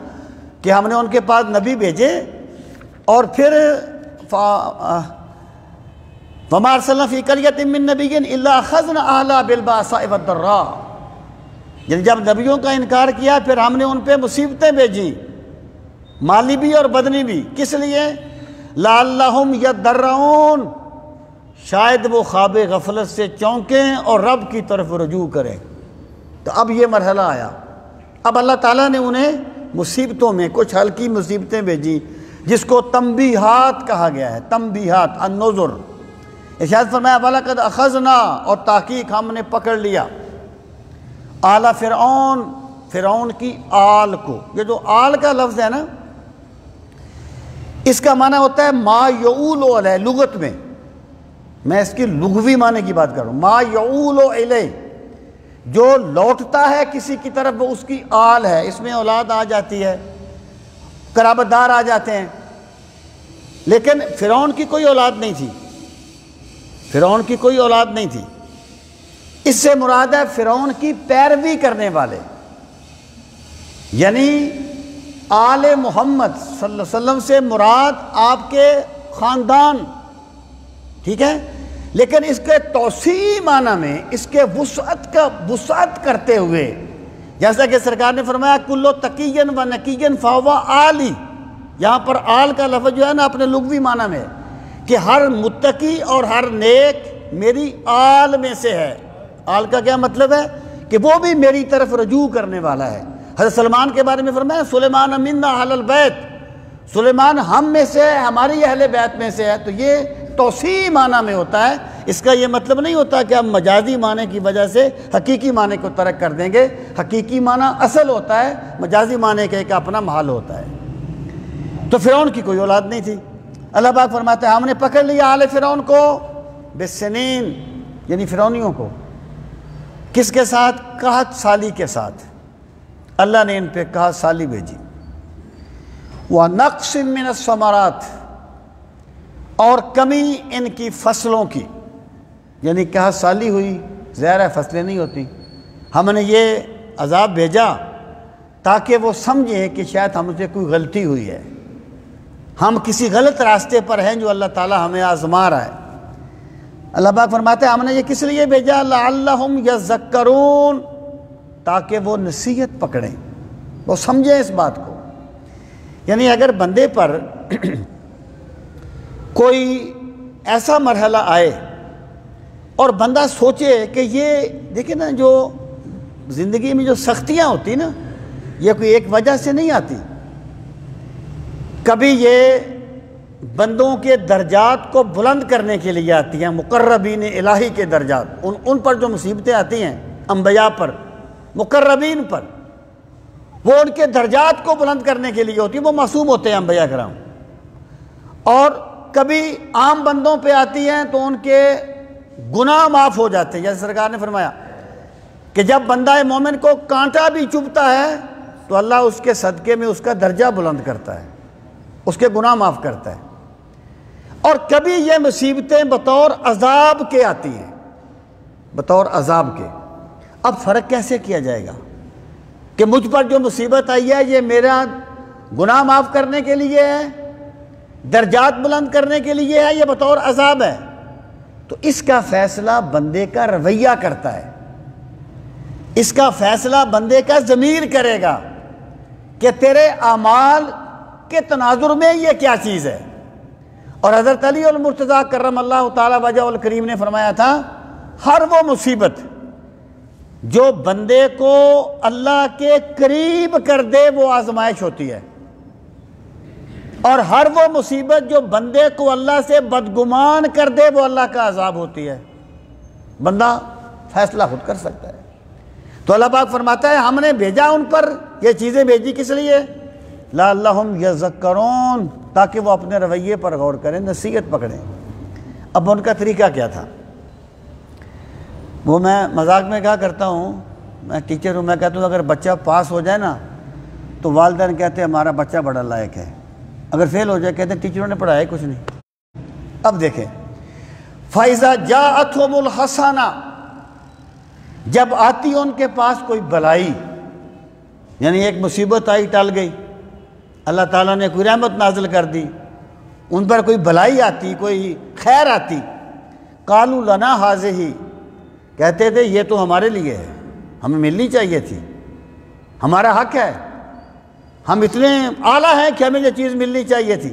کہ ہم نے ان کے پاس نبی بھیجے اور پھر وَمَا أَرْسَلْنَا فِي قَرْيَةٍ مِّن نَبِيٍّ إِلَّا أَخَذْنَا أَهْلَهَا بِالْبَأْسَاءِ وَالضَّرَّاءِ، یعنی جب نبیوں کا انکار کیا پھر ہم نے ان پہ مصیبتیں بھیجی، مالی بھی اور بدنی بھی۔ کس لیے؟ لَعَلَّهُمْ يَضَّرَّعُونَ، شاید وہ خواب غفلت سے چونکیں اور رب کی طرف رجوع کریں۔ تو اب یہ مرحلہ آیا، اب اللہ تعالیٰ نے انہیں مصیبتوں میں کچھ ہلکی مصیبتیں بھیجی جس کو تنبیہات کہا گیا ہے، تنبیہات، النذر۔ ارشاد فرمایا وَلَقَدْ أَخَذْنَا، اور تحقیق ہم نے پکڑ لیا، آلَ فرعون، فرعون کی آل کو۔ یہ جو آل کا لفظ ہے نا اس کا معنی ہوتا ہے ما یعول علیہ، لغت میں اس کی لغوی معنی کی بات کر رہا ہوں، ما یعول علیہ، جو لوٹتا ہے کسی کی طرف وہ اس کی آل ہے۔ اس میں اولاد آ جاتی ہے، قرابت دار آ جاتے ہیں، لیکن فرعون کی کوئی اولاد نہیں تھی، فرعون کی کوئی اولاد نہیں تھی۔ اس سے مراد ہے فرعون کی پیروی کرنے والے، یعنی آل محمد صلی اللہ علیہ وسلم سے مراد آپ کے خاندان، ٹھیک ہے، لیکن اس کے توسیعی معنی میں اس کے وسعت کرتے ہوئے، جیسا کہ سرکار نے فرمایا کلو تقین و نقین فہو آلی، یہاں پر آل کا لفظ جو ہے نا اپنے لغوی معنی میں کہ ہر متقی اور ہر نیک میری آل میں سے ہے۔ آل کا کیا مطلب ہے؟ کہ وہ بھی میری طرف رجوع کرنے والا ہے۔ حضرت سلمان کے بارے میں فرمایا سلیمان منا اہل البیت، سلیمان ہم میں سے ہے، ہماری اہل بیت میں سے ہے۔ تو یہ توسیعی معنی میں ہوتا ہے، اس کا یہ مطلب نہیں ہوتا کہ ہم مجازی معنی کی وجہ سے حقیقی معنی کو ترک کر دیں گے۔ حقیقی معنی اصل ہوتا ہے، مجازی معنی کا ایک اپنا محل ہوتا ہے۔ تو فرعون کی کوئی اولاد نہیں تھی۔ اللہ پاک فرماتے ہیں ہم نے پکڑ لیا آل فرعون کو بالسنین، یعنی فرعونیوں کو، کس کے ساتھ؟ قحط سالی کے ساتھ۔ اللہ نے ان پہ قحط سالی بھیجی۔ وَنَقْصٍ مِّنَ الثَّمَرَاتِ، اور کمی ان کی فصلوں کی، یعنی قحط سالی ہوئی، ظاہر ہے فصلیں نہیں ہوتی۔ ہم نے یہ عذاب بھیجا تاکہ وہ سمجھیں کہ شاید ہم سے کوئی غلطی ہوئی ہے، ہم کسی غلط راستے پر ہیں جو اللہ تعالیٰ ہمیں آزما رہا ہے۔ اللہ پاک فرماتے ہیں ہم نے یہ کس لیے بھیجا؟ لعلہم یذکرون، تاکہ وہ نصیحت پکڑیں، وہ سمجھیں اس بات کو۔ یعنی اگر بندے پر کوئی ایسا مرحلہ آئے اور بندہ سوچے کہ یہ دیکھیں نا، جو زندگی میں جو سختیاں ہوتی نا یہ کوئی ایک وجہ سے نہیں آتی، کبھی یہ بندوں کے درجات کو بلند کرنے کے لیے آتی ہیں، مقربین الہی کے درجات، ان پر جو مصیبتیں آتی ہیں انبیاء پر، مقربین پر، وہ ان کے درجات کو بلند کرنے کے لیے ہوتی ہیں، وہ معصوم ہوتے ہیں انبیاء کرام۔ اور کبھی عام بندوں پہ آتی ہیں تو ان کے گناہ معاف ہو جاتے ہیں، جیسے سرکار نے فرمایا کہ جب بندہ مومن کو کانٹا بھی چبھتا ہے تو اللہ اس کے صدقے میں اس کا درجہ بلند کرتا ہے، اس کے گناہ معاف کرتا ہے۔ اور کبھی یہ مصیبتیں بطور عذاب کے آتی ہیں، بطور عذاب کے۔ اب فرق کیسے کیا جائے گا کہ مجھ پر جو مصیبت آئی ہے یہ میرا گناہ معاف کرنے کے لیے ہے، درجات بلند کرنے کے لیے ہے، یہ بطور عذاب ہے؟ تو اس کا فیصلہ بندے کا رویہ کرتا ہے، اس کا فیصلہ بندے کا ضمیر کرے گا کہ تیرے اعمال کے تناظر میں یہ کیا چیز ہے۔ اور حضرت علی المرتضیٰ کرم اللہ تعالی وجہ الکریم نے فرمایا تھا ہر وہ مصیبت جو بندے کو اللہ کے قریب کر دے وہ آزمائش ہوتی ہے، اور ہر وہ مصیبت جو بندے کو اللہ سے بدگمان کر دے وہ اللہ کا عذاب ہوتی ہے۔ بندہ فیصلہ خود کر سکتا ہے۔ تو اللہ پاک فرماتا ہے ہم نے بھیجا ان پر، یہ چیزیں بھیجی کس لیے؟ لعلہم یذکرون، تاکہ وہ اپنے رویے پر غور کریں، نصیحت پکڑیں۔ اب ان کا طریقہ کیا تھا؟ وہ میں مذاق میں کہا کرتا ہوں، میں ٹیچر ہوں، میں کہتا ہوں اگر بچہ پاس ہو جائے نا تو والدین کہتے ہیں ہمارا بچہ بڑا لائق ہے، اگر فیل ہو جائے کہتے ہیں ٹیچروں نے پڑھایا کچھ نہیں۔ اب دیکھیں فَإِذَا جَاءَتْهُمُ الْحَسَنَةُ، جب آتی ان کے پاس کوئی بلائی، یعنی ایک مصیبت آئی ٹل گئی، اللہ تعالیٰ نے کوئی رحمت نازل کر دی، ان پر کوئی بلائی آتی، کوئی خیر آتی، قَالُوا لَنَا هَٰذِهِ، کہتے تھے یہ تو ہمارے لیے ہے، ہمیں ملنی چاہیے تھی، ہمارا حق ہے، ہم اتنے اعلیٰ ہیں کہ ہمیں یہ چیز ملنی چاہیے تھی۔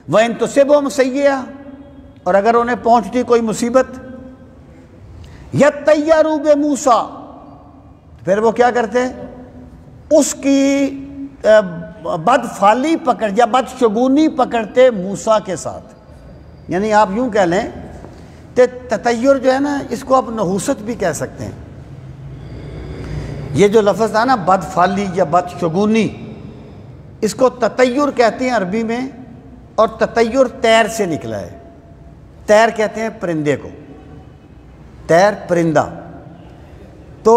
وَإِن تُصِبْهُمْ سَیِّئَةٌ، اور اگر انہیں پہنچتی کوئی مصیبت، یَطَّیَّرُوا بِمُوسیٰ، پھر وہ کیا کرتے؟ اس کی بدفعلی پکڑ یا بدشگونی پکڑتے موسیٰ کے ساتھ۔ یعنی آپ یوں کہہ لیں کہ تطیر جو ہے نا، اس کو آپ نحوست بھی کہہ سکتے ہیں۔ یہ جو لفظ تھا نا بدفعلی یا بدشگونی، اس کو تطیر کہتے ہیں عربی میں، اور تطیر طیر سے نکلا ہے۔ طیر کہتے ہیں پرندے کو، طیر پرندہ۔ تو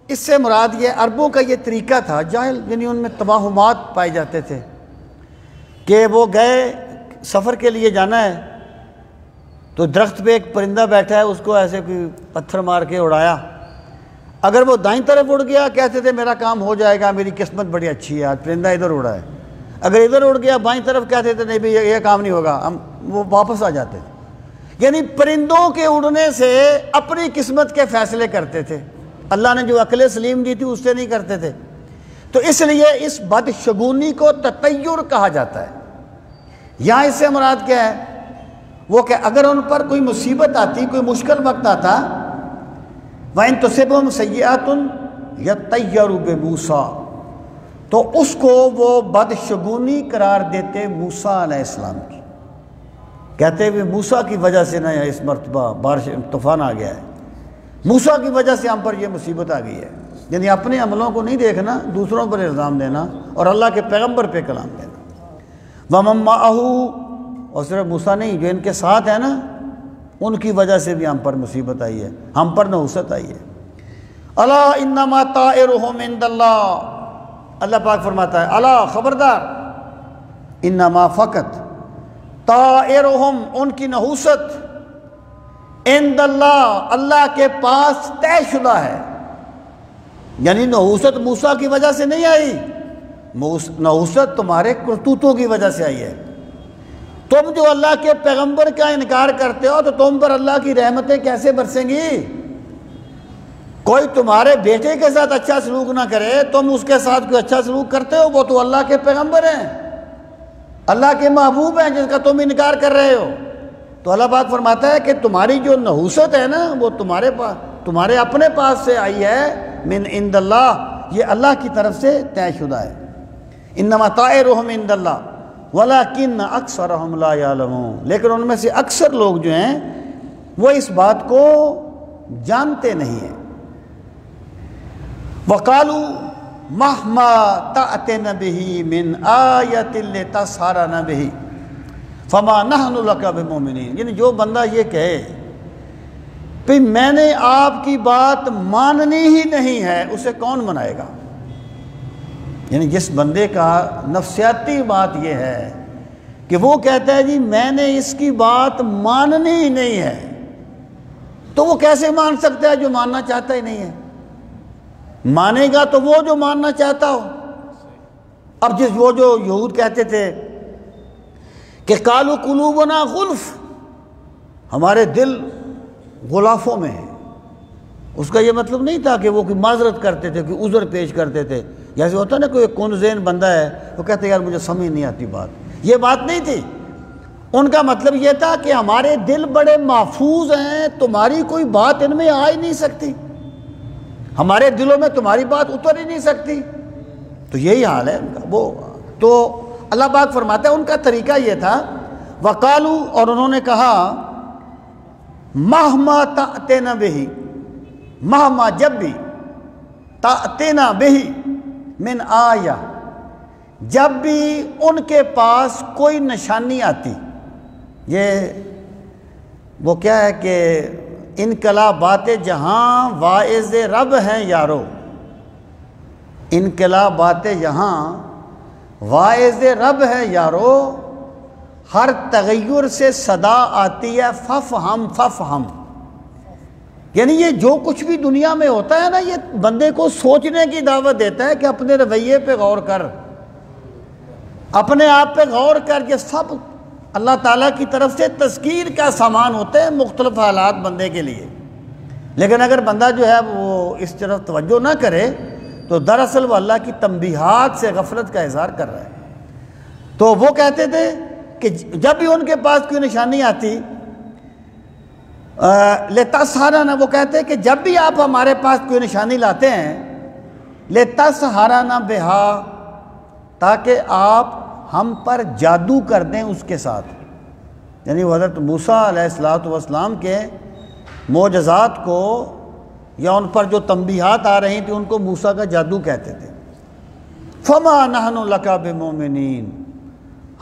اس سے مراد یہ عربوں کا یہ طریقہ تھا، جاہل یعنی ان میں توہمات پائے جاتے تھے کہ وہ گئے سفر کے لیے جانا ہے تو درخت پہ ایک پرندہ بیٹھا ہے، اس کو ایسے کوئی پتھر مار کے اڑایا، اگر وہ دائیں طرف اڑ گیا کہتے تھے میرا کام ہو جائے گا، میری قسمت بڑی اچھی ہے، آج پرندہ ادھر اڑا ہے۔ اگر ادھر اڑ گیا بائیں طرف کہتے تھے نہیں بھئی یہ کام نہیں ہوگا، ہم وہ واپس آ جاتے تھے۔ یعنی پرندوں کے اڑنے سے اپنی قسمت کے فیصلے کرتے تھے، اللہ نے جو عقل سلیم دی تھی اس سے نہیں کرتے تھے۔ تو اس لیے اس بدشگونی کو تطیر کہا جاتا ہے۔ یہاں اس سے مراد کیا ہے؟ وہ کہ اگر ان پر کوئی مصیبت آتی، کوئی مشکل وقت آتا، وَإِن تُصِبْهُمْ سَیِّئَةٌ یَطَّیَّرُوا بِمُوسیٰ، تو اس کو وہ بدشگونی قرار دیتے موسیٰ علیہ السلام کی، کہتے ہوئے موسیٰ کی وجہ سے نہ اس مرتبہ بارش طوفان آ گیا ہے، موسیٰ کی وجہ سے ہم پر یہ مصیبت آ گئی ہے۔ یعنی اپنے عملوں کو نہیں دیکھنا، دوسروں پر الزام دینا اور اللہ کے پیغمبر پہ کلام دینا۔ وَمَن مَّعَهُ، اور صرف موسیٰ نہیں، جو ان کے ساتھ ہے نا ان کی وجہ سے بھی ہم پر مصیبت آئی ہے، ہم پر نحوست آئی ہے۔ الا انما طائرهم عند اللہ، اللہ پاک فرماتا ہے الا خبردار، انما فقط طائرهم، ان کی نحوست عند اللہ، اللہ کے پاس طے شدہ ہے۔ یعنی نحوست موسیٰ کی وجہ سے نہیں آئی، نحوست تمہارے کرتوتوں کی وجہ سے آئی ہے۔ تم جو اللہ کے پیغمبر کا انکار کرتے ہو تو تم پر اللہ کی رحمتیں کیسے برسیں گی؟ کوئی تمہارے بیٹے کے ساتھ اچھا سلوک نہ کرے، تم اس کے ساتھ کوئی اچھا سلوک کرتے ہو، وہ تو اللہ کے پیغمبر ہیں، اللہ کے محبوب ہیں جس کا تم انکار کر رہے ہو۔ تو اللہ پاک فرماتا ہے کہ تمہاری جو نحوست ہے نا وہ تمہارے اپنے پاس سے آئی ہے، من عند اللہ، یہ اللہ کی طرف سے طے شدہ ہے۔ انما طائرهم عند اللہ ولیکن اکثرهم لا یعلمون، لیکن ان میں سے اکثر لوگ جو ہیں وہ اس بات کو جانتے نہیں ہیں۔ وقالوا مہما تأتنا به من آیۃ لتسحرنا به فما نحن لک بمؤمنین، یعنی جو بندہ یہ کہے کہ میں نے آپ کی بات ماننی ہی نہیں ہے، اسے کون منائے گا؟ یعنی جس بندے کا نفسیاتی بات یہ ہے کہ وہ کہتا ہے جی میں نے اس کی بات ماننی ہی نہیں ہے، تو وہ کیسے مان سکتا ہے جو ماننا چاہتا ہی نہیں ہے؟ مانے گا تو وہ جو ماننا چاہتا ہو۔ اب وہ جو یہود کہتے تھے کہ قالوا قلوبنا غلف، ہمارے دل غلافوں میں ہیں، اس کا یہ مطلب نہیں تھا کہ وہ کوئی معذرت کرتے تھے، کوئی عذر پیش کرتے تھے، جیسے ہوتا نا کوئی کون ذہن بندہ ہے وہ کہتے ہیں یار مجھے سمجھ نہیں آتی بات، یہ بات نہیں تھی۔ ان کا مطلب یہ تھا کہ ہمارے دل بڑے محفوظ ہیں، تمہاری کوئی بات ان میں آ ہی نہیں سکتی، ہمارے دلوں میں تمہاری بات اتر ہی نہیں سکتی۔ تو یہی حال ہے ان کا۔ وہ تو اللہ پاک فرماتا ہے ان کا طریقہ یہ تھا، وقالو، اور انہوں نے کہا، مہما تأتینا بہی، مہما جب بھی، تأتینا بہی من آیہ، جب بھی ان کے پاس کوئی نشانی آتی۔ یہ وہ کیا ہے کہ انقلابات جہاں واعظ رب ہیں یارو، انقلابات یہاں واعظ رب ہے یارو، ہر تغیر سے صدا آتی ہے ففہم ففہم، یعنی یہ جو کچھ بھی دنیا میں ہوتا ہے نا، یہ بندے کو سوچنے کی دعوت دیتا ہے کہ اپنے رویے پہ غور کر، اپنے آپ پہ غور کر، یہ سب اللہ تعالیٰ کی طرف سے تذکیر کا سامان ہوتے ہیں مختلف حالات بندے کے لیے۔ لیکن اگر بندہ جو ہے وہ اس طرف توجہ نہ کرے تو دراصل وہ اللہ کی تنبیہات سے غفلت کا اظہار کر رہا ہے۔ تو وہ کہتے تھے کہ جب بھی ان کے پاس کوئی نشانی آتی، لِتَسْحَرَنَا، وہ کہتے ہیں کہ جب بھی آپ ہمارے پاس کوئی نشانی لاتے ہیں، لِتَسْحَرَنَا بِهَا، تاکہ آپ ہم پر جادو کر دیں اس کے ساتھ، یعنی وہ حضرت موسیٰ علیہ السلام کے معجزات کو یا ان پر جو تنبیہات آ رہی تھیں ان کو موسیٰ کا جادو کہتے تھے۔ فَمَا نَحْنُ لَكَ بِمُؤْمِنِينَ،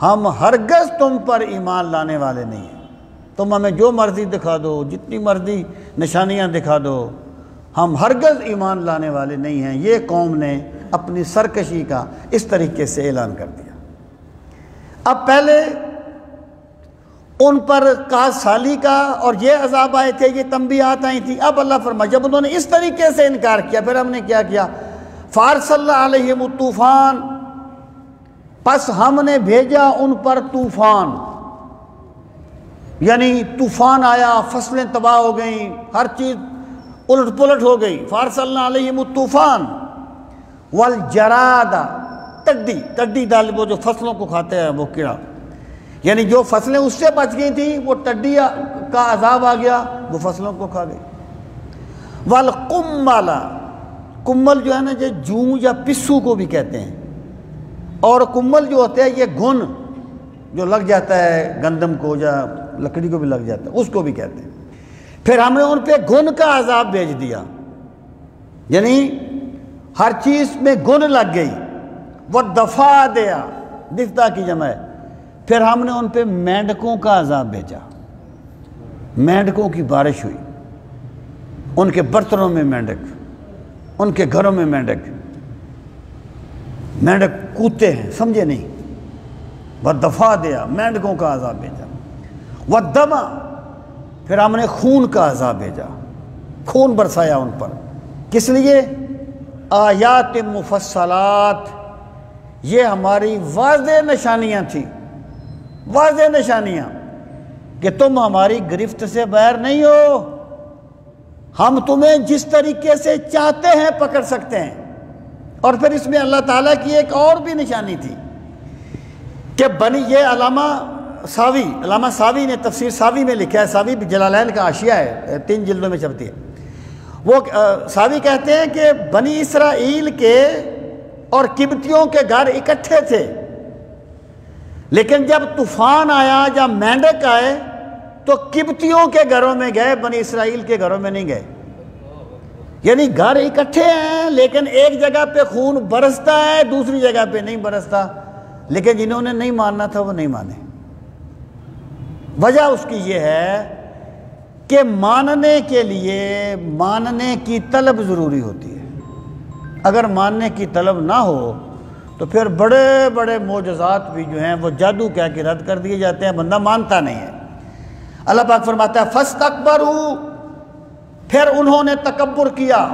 ہم ہرگز تم پر ایمان لانے والے نہیں ہیں، تم ہمیں جو مرضی دکھا دو، جتنی مرضی نشانیاں دکھا دو، ہم ہرگز ایمان لانے والے نہیں ہیں۔ یہ قوم نے اپنی سرکشی کا اس طریقے سے اعلان کر دیا۔ اب پہلے ان پر کاس سالی کا اور یہ عذاب آئے تھے، یہ تنبیہات آئی تھی۔ اب اللہ فرمائے جب انہوں نے اس طریقے سے انکار کیا، پھر ہم نے کیا کیا، فَأَرْسَلْنَا عَلَيْهِمُ الطُّوفَانَ، پس ہم نے بھیجا ان پر طوفان، یعنی طوفان آیا، فصلیں تباہ ہو گئیں، ہر چیز الٹ پلٹ ہو گئی۔ فَأَرْسَلْنَا عَلَيْهِمُ الطُّوفَانَ وَالْجَرَادَ، ٹڈی ڈال، وہ جو فصلوں کو کھاتے ہیں وہ کیڑا، یعنی جو فصلیں اس سے بچ گئی تھیں وہ ٹڈی کا عذاب آ گیا، وہ فصلوں کو کھا گئی۔ والقمل، کمل جو ہے نا جو جوں یا پسو کو بھی کہتے ہیں، اور کمل جو ہوتا ہے یہ گھن جو لگ جاتا ہے گندم کو یا لکڑی کو بھی لگ جاتا ہے، اس کو بھی کہتے ہیں۔ پھر ہم نے ان پہ گھن کا عذاب بھیج دیا، یعنی ہر چیز میں گھن لگ گئی۔ وَالضَّفَادِعَ، دفدہ کی جمع ہے۔ پھر ہم نے ان پہ مینڈکوں کا عذاب بھیجا، مینڈکوں کی بارش ہوئی، ان کے برتنوں میں مینڈک، ان کے گھروں میں مینڈک، مینڈک کوتے ہیں، سمجھے نہیں۔ وَالضَّفَادِعَ، مینڈکوں کا عذاب بھیجا۔ وَالدَّمَ، پھر ہم نے خون کا عذاب بھیجا، خون برسایا ان پر۔ کس لیے؟ آیات مفصلات، یہ ہماری واضح نشانیاں تھیں، واضح نشانیاں کہ تم ہماری گرفت سے باہر نہیں ہو، ہم تمہیں جس طریقے سے چاہتے ہیں پکڑ سکتے ہیں۔ اور پھر اس میں اللہ تعالیٰ کی ایک اور بھی نشانی تھی کہ یہ علامہ ساوی نے تفسیر ساوی میں لکھا ہے، ساوی جلالین کا حاشیہ ہے، 3 جلدوں میں چھپتی ہے۔ وہ ساوی کہتے ہیں کہ بنی اسرائیل کے اور قبطیوں کے گھر اکٹھے تھے، لیکن جب طوفان آیا، جب مینڈک آئے تو قبطیوں کے گھروں میں گئے، بنی اسرائیل کے گھروں میں نہیں گئے۔ یعنی گھر اکٹھے ہیں لیکن ایک جگہ پہ خون برستا ہے، دوسری جگہ پہ نہیں برستا، لیکن جنہوں نے نہیں ماننا تھا وہ نہیں مانے۔ وجہ اس کی یہ ہے کہ ماننے کے لیے ماننے کی طلب ضروری ہوتی ہے۔ اگر ماننے کی طلب نہ ہو تو پھر بڑے بڑے معجزات بھی جو ہیں وہ جادو کہہ کے رد کر دیے جاتے ہیں، بندہ مانتا نہیں ہے۔ اللہ پاک فرماتا ہے فَاسْتَكْبَرُوا، پھر انہوں نے تکبر کیا،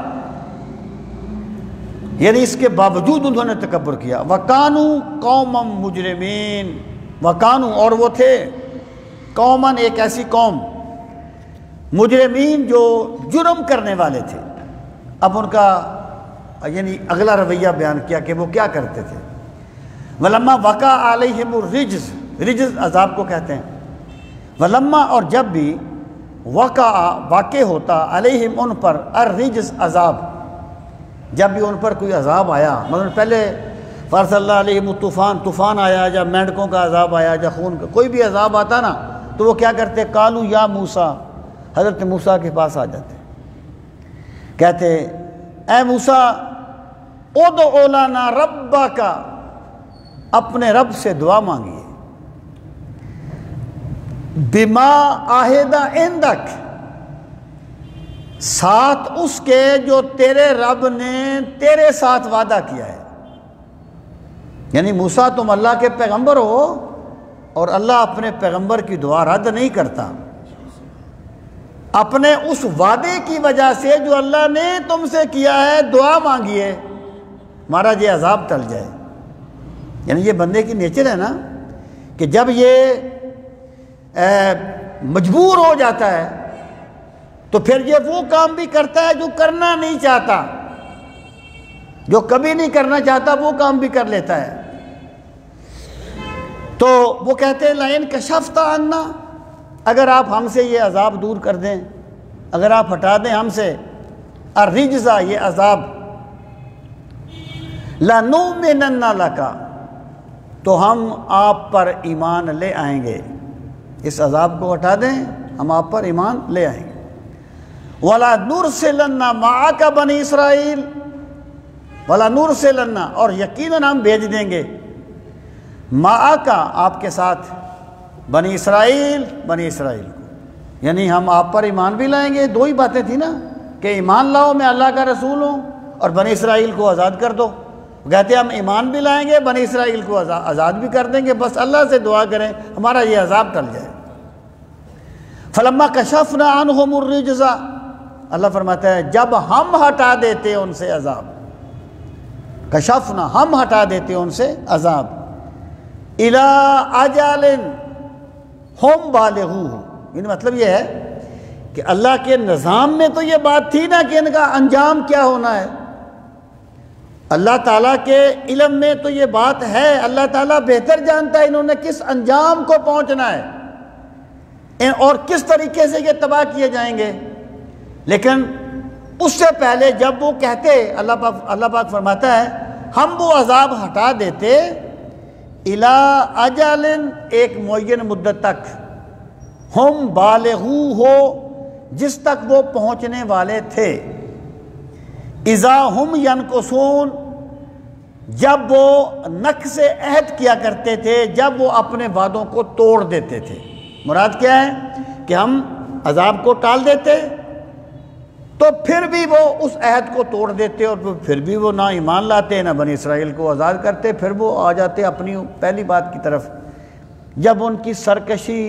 یعنی اس کے باوجود انہوں نے تکبر کیا۔ وَكَانُوا قَوْمًا مُجْرِمِينَ، وَكَانُوا، اور وہ تھے، قوماً، ایک ایسی قوم، مجرمین جو جرم کرنے والے تھے۔ اب ان کا یعنی اگلا رویہ بیان کیا کہ وہ کیا کرتے تھے۔ وَلَمَّا وَقَعَ عَلَيْهِمُ الرِّجْزُ، رجز عذاب کو کہتے ہیں، ولما اور جب بھی واقع ہوتا علیہم ان پر الرجز عذاب، جب بھی ان پر کوئی عذاب آیا، مثلا پہلے فارس اللہ علیہم طوفان آیا، یا مینڈکوں کا عذاب آیا، یا خون کا کوئی بھی عذاب آتا نا، تو وہ کیا کرتے؟ قالوا یا موسیٰ، حضرت موسیٰ کے پاس آ جاتے، کہتے اے موسیٰ ادعو لنا ربک، اپنے رب سے دعا مانگیے، بما عہد عندک، ساتھ اس کے جو تیرے رب نے تیرے ساتھ وعدہ کیا ہے۔ یعنی موسیٰ تم اللہ کے پیغمبر ہو، اور اللہ اپنے پیغمبر کی دعا رد نہیں کرتا، اپنے اس وعدے کی وجہ سے جو اللہ نے تم سے کیا ہے دعا مانگیے ہمارا یہ عذاب ٹل جائے۔ یعنی یہ بندے کی نیچر ہے نا کہ جب یہ مجبور ہو جاتا ہے تو پھر یہ وہ کام بھی کرتا ہے جو کرنا نہیں چاہتا، جو کبھی نہیں کرنا چاہتا وہ کام بھی کر لیتا ہے۔ تو وہ کہتے ہیں لئن کشفت عنا، اگر آپ ہم سے یہ عذاب دور کر دیں، اگر آپ ہٹا دیں ہم سے الرجز یہ عذاب، لنؤمنن لک، تو ہم آپ پر ایمان لے آئیں گے، اس عذاب کو ہٹا دیں ہم آپ پر ایمان لے آئیں گے۔ وَلَا نُرْسِلَنَّ مَعَكَ بَنِي اسرائیل، وَلَا نُرْسِلَنَّ، اور یقیناً ہم بھیج دیں گے، مَعَكَ آپ کے ساتھ، بنی اسرائیل کو، یعنی ہم آپ پر ایمان بھی لائیں گے۔ دو ہی باتیں تھیں نا کہ ایمان لاؤ میں اللہ کا رسول ہوں، اور بنی اسرائیل کو آزاد کر دو۔ کہتے ہم ایمان بھی لائیں گے، بنی اسرائیل کو آزاد بھی کر دیں گے، بس اللہ سے دعا کریں ہمارا یہ عذاب ٹل جائے۔ فلما کشفنا عنہم الرجز، اللہ فرماتا ہے جب ہم ہٹا دیتے ان سے عذاب، کشفنا ہم ہٹا دیتے ان سے عذاب، الی اجل ہم بالغوہ، یعنی مطلب یہ ہے کہ اللہ کے نظام میں تو یہ بات تھی نا کہ ان کا انجام کیا ہونا ہے، اللہ تعالیٰ کے علم میں تو یہ بات ہے، اللہ تعالیٰ بہتر جانتا ہے انہوں نے کس انجام کو پہنچنا ہے اور کس طریقے سے یہ تباہ کیے جائیں گے۔ لیکن اس سے پہلے جب وہ کہتے، اللہ پاک فرماتا ہے ہم وہ عذاب ہٹا دیتے الی اجل ایک معین مدت تک، ہم بالغو ہو جس تک وہ پہنچنے والے تھے، اذا ہم ینقصون جب وہ نقص عہد کیا کرتے تھے، جب وہ اپنے وعدوں کو توڑ دیتے تھے۔ مراد کیا ہے کہ ہم عذاب کو ٹال دیتے تو پھر بھی وہ اس عہد کو توڑ دیتے، اور پھر بھی وہ نہ ایمان لاتے نہ بنی اسرائیل کو آزاد کرتے، پھر وہ آ جاتے اپنی پہلی بات کی طرف۔ جب ان کی سرکشی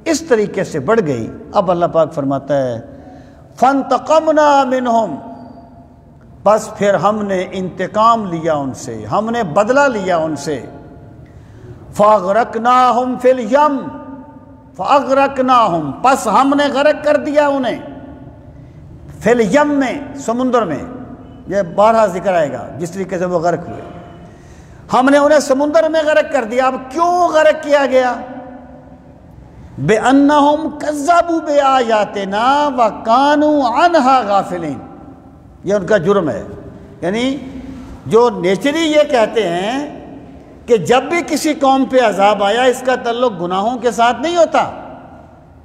اس طریقے سے بڑھ گئی، اب اللہ پاک فرماتا ہے فانتقمنا منہم، بس پھر ہم نے انتقام لیا ان سے، ہم نے بدلہ لیا ان سے، فاغرقناہم فی الیم، فاغرقناہم پس ہم نے غرق کر دیا انہیں، فی الیم میں سمندر میں، یہ بارہا ذکر آئے گا جس طریقے سے وہ غرق ہوئے، ہم نے انہیں سمندر میں غرق کر دیا۔ اب کیوں غرق کیا گیا؟ بِأَنَّهُمْ كَذَّبُوا بِآيَاتِنَا وَكَانُوا عَنْهَا غَافِلِينَ، یہ ان کا جرم ہے۔ یعنی جو نیچری یہ کہتے ہیں کہ جب بھی کسی قوم پہ عذاب آیا اس کا تعلق گناہوں کے ساتھ نہیں ہوتا،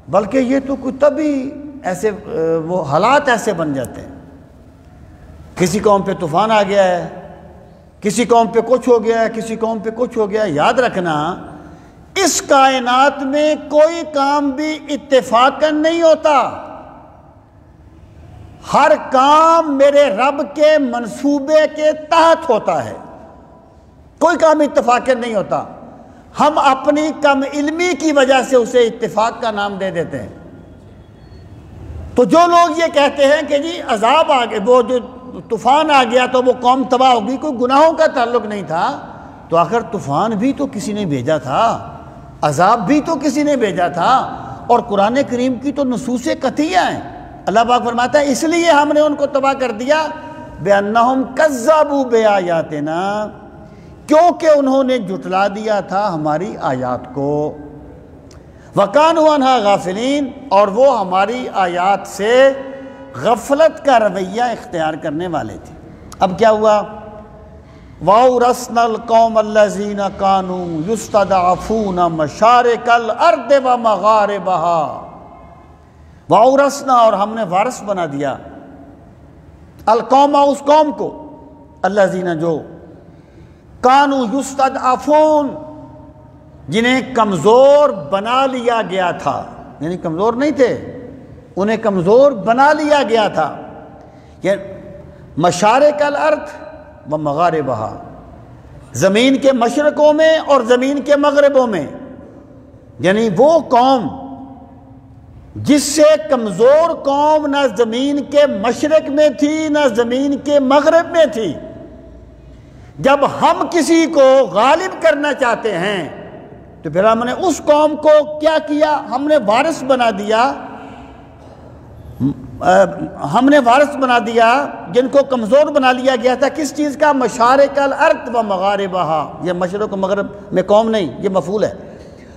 بلکہ یہ تو کوئی تبھی ایسے وہ حالات ایسے بن جاتے ہیں، کسی قوم پہ طوفان آ گیا ہے، کسی قوم پہ کچھ ہو گیا ہے، کسی قوم پہ کچھ ہو گیا ہے۔ یاد رکھنا اس کائنات میں کوئی کام بھی اتفاقاً نہیں ہوتا، ہر کام میرے رب کے منصوبے کے تحت ہوتا ہے، کوئی کام اتفاقاً نہیں ہوتا، ہم اپنی کم علمی کی وجہ سے اسے اتفاق کا نام دے دیتے ہیں۔ تو جو لوگ یہ کہتے ہیں کہ جی عذاب آ گیا، وہ جو طوفان آ گیا تو وہ قوم تباہ ہوگی، کوئی گناہوں کا تعلق نہیں تھا، تو آخر طوفان بھی تو کسی نے بھیجا تھا، عذاب بھی تو کسی نے بھیجا تھا، اور قرآن کریم کی تو نصوص قطعیہ ہیں۔ اللہ پاک فرماتا ہے اس لیے ہم نے ان کو تباہ کر دیا، بِأَنَّهُمْ كَذَّبُوا بِآيَاتِنَا، کیونکہ انہوں نے جھٹلا دیا تھا ہماری آیات کو، وَكَانُوا عَنْهَا غَافِلِينَ، اور وہ ہماری آیات سے غفلت کا رویہ اختیار کرنے والے تھے۔ اب کیا ہوا؟ وَأَوْرَثْنَا الْقَوْمَ الَّذِينَ كَانُوا يُسْتَضْعَفُونَ مَشَارِقَ الْأَرْضِ وَمَغَارِبَهَا، وَأَوْرَثْنَا، اور ہم نے وارث بنا دیا، القوم، اس قوم کو، الذین، جو، کانوا یستضعفون، جنہیں کمزور بنا لیا گیا تھا، یعنی کمزور نہیں تھے، انہیں کمزور بنا لیا گیا تھا، یعنی مشارق الارض و مغاربہا، زمین کے مشرقوں میں اور زمین کے مغربوں میں، یعنی وہ قوم جس سے کمزور قوم نہ زمین کے مشرق میں تھی نہ زمین کے مغرب میں تھی، جب ہم کسی کو غالب کرنا چاہتے ہیں تو پھر ہم نے اس قوم کو کیا کیا؟ ہم نے وارث بنا دیا، جن کو کمزور بنا لیا گیا تھا، کس چیز کا؟ مشارق الارض و مغاربہا، یہ مشرق و مغرب میں قوم نہیں، یہ مفعول ہے،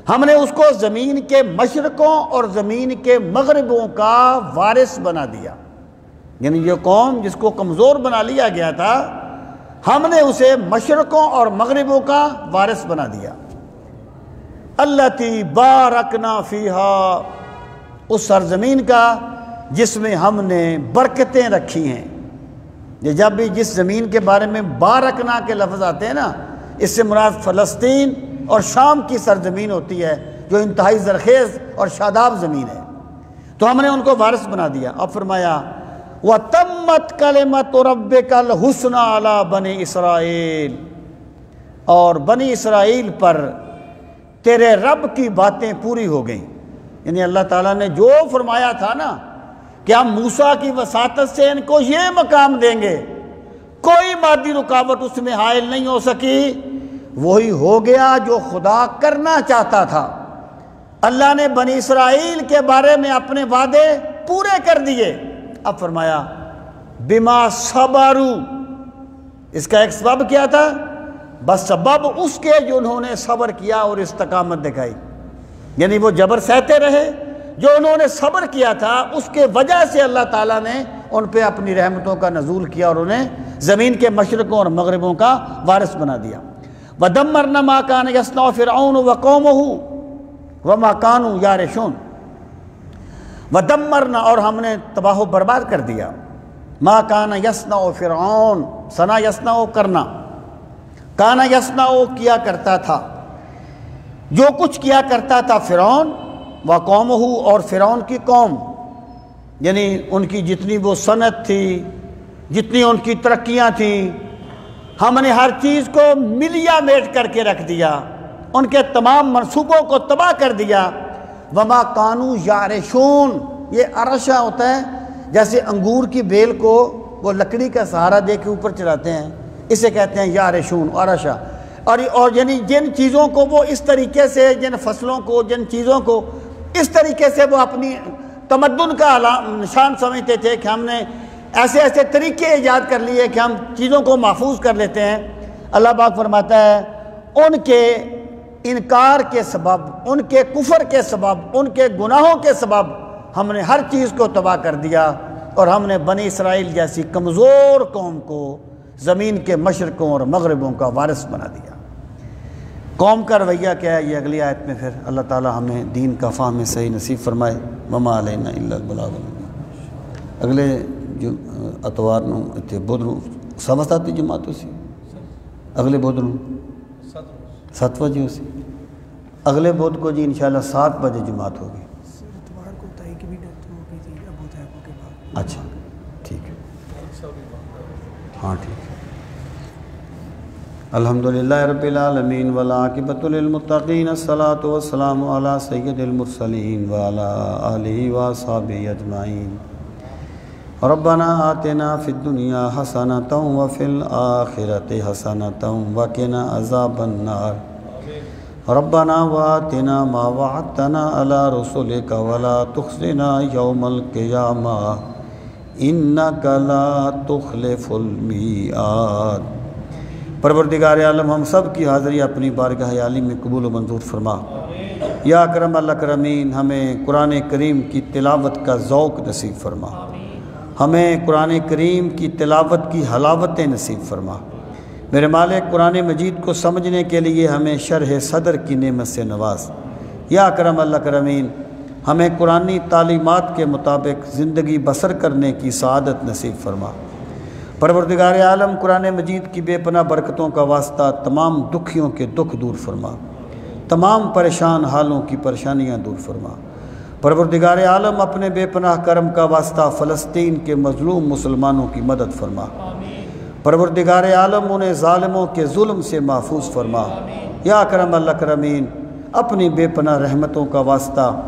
ہم نے اس کو زمین کے مشرقوں اور زمین کے مغربوں کا وارث بنا دیا، یعنی یہ قوم جس کو کمزور بنا لیا گیا تھا، ہم نے اسے مشرقوں اور مغربوں کا وارث بنا دیا۔ التی بارکنا فیہا، اس سرزمین کا جس میں ہم نے برکتیں رکھی ہیں۔ یہ جب بھی جس زمین کے بارے میں بارکنا کے لفظ آتے ہیں نا، اس سے مراد فلسطین اور شام کی سرزمین ہوتی ہے، جو انتہائی زرخیز اور شاداب زمین ہے، تو ہم نے ان کو وارث بنا دیا۔ اب فرمایا وَتَمَّتْ كَلِمَةُ رَبِّكَ الْحُسْنَى عَلَى بَنِي اسرائیل، اور بنی اسرائیل پر تیرے رب کی باتیں پوری ہو گئیں، یعنی اللہ تعالیٰ نے جو فرمایا تھا نا کہ ہم موسیٰ کی وساطت سے ان کو یہ مقام دیں گے، کوئی مادی رکاوٹ اس میں حائل نہیں ہو سکی، وہی ہو گیا جو خدا کرنا چاہتا تھا۔ اللہ نے بنی اسرائیل کے بارے میں اپنے وعدے پورے کر دیے۔ اب فرمایا بما صبروا، اس کا ایک سبب کیا تھا؟ بس سبب اس کے جو انہوں نے صبر کیا اور استقامت دکھائی، یعنی وہ جبر سہتے رہے، جو انہوں نے صبر کیا تھا اس کے وجہ سے اللہ تعالیٰ نے ان پہ اپنی رحمتوں کا نزول کیا اور انہیں زمین کے مشرقوں اور مغربوں کا وارث بنا دیا۔ وَدَمَّرْنَا مَا كَانَ يَصْنَعُ فِرْعَوْنُ وَقَوْمُهُ وَمَا كَانُوا يَعْرِشُونَ، وَدَمَّرْنَا، اور ہم نے تباہ و برباد کر دیا، مَا كَانَ يَصْنَعُ فِرْعَوْنُ، صنع یصنع کرنا، کانا یصنع کیا کرتا تھا، جو کچھ کیا کرتا تھا فرعون، وَقَوْمُهُ، اور فرعون کی قوم، یعنی ان کی جتنی وہ صنعت تھی، جتنی ان کی ترقیاں تھیں، ہم نے ہر چیز کو ملیا میٹ کر کے رکھ دیا، ان کے تمام منصوبوں کو تباہ کر دیا۔ وَمَا كَانُوا يَعْرِشُونَ، یہ عرشہ ہوتا ہے جیسے انگور کی بیل کو وہ لکڑی کا سہارا دے کے اوپر چڑھاتے ہیں، اسے کہتے ہیں یارشون، عرشہ، اور یعنی جن چیزوں کو وہ اس طریقے سے، جن فصلوں کو، جن چیزوں کو اس طریقے سے وہ اپنی تمدن کا نشان سمجھتے تھے کہ ہم نے ایسے ایسے طریقے ایجاد کر لیے کہ ہم چیزوں کو محفوظ کر لیتے ہیں۔ اللہ پاک فرماتا ہے ان کے انکار کے سبب، ان کے کفر کے سبب، ان کے گناہوں کے سبب ہم نے ہر چیز کو تباہ کر دیا، اور ہم نے بنی اسرائیل جیسی کمزور قوم کو زمین کے مشرقوں اور مغربوں کا وارث بنا دیا۔ قوم کا رویہ کیا ہے یہ اگلی آیت میں پھر اللہ تعالی ہمیں دین کا فہم صحیح نصیب فرمائے۔ وما علینا الا البلاغ۔ اگلے جو اتوار نو اتنے بدھ نو سوا سات جماعت اسی، اگلے بدھ نو 7 بجے اسی، اگلے بدھ کو جی انشاءاللہ 7 بجے جماعت ہوگی۔ اچھا ٹھیک ہے، ہاں ٹھیک ہے۔ الحمدللہ رب العالمین والعاقبۃ للمتقین، الصلاۃ والسلام علی سید المرسلین وعلی آلہ واصحابہ اجمعین۔ ربنا آتنا فی الدنیا حسنۃ وفی الآخرۃ حسنۃ وقنا عذاب النار۔ ربنا وآتنا ما وعدتنا علی رسلک ولا تخزنا یوم القیامہ انک لا تخلف المیعاد۔ پروردگار عالم ہم سب کی حاضری اپنی بارگاہ عالی میں قبول و منظور فرما۔ یا اکرم الاکرمین ہمیں قرآن کریم کی تلاوت کا ذوق نصیب فرما، ہمیں قرآن کریم کی تلاوت کی حلاوتیں نصیب فرما۔ میرے مالک قرآن مجید کو سمجھنے کے لیے ہمیں شرح صدر کی نعمت سے نواز۔ یا اکرم الاکرمین ہمیں قرآنی تعلیمات کے مطابق زندگی بسر کرنے کی سعادت نصیب فرما۔ پروردگار عالم قرآن مجید کی بے پناہ برکتوں کا واسطہ تمام دکھیوں کے دکھ دور فرما، تمام پریشان حالوں کی پریشانیاں دور فرما۔ پروردگار عالم اپنے بے پناہ کرم کا واسطہ فلسطین کے مظلوم مسلمانوں کی مدد فرما۔ پروردگار عالم انہیں ظالموں کے ظلم سے محفوظ فرما۔ یا اکرم الاکرمین اپنی بے پناہ رحمتوں کا واسطہ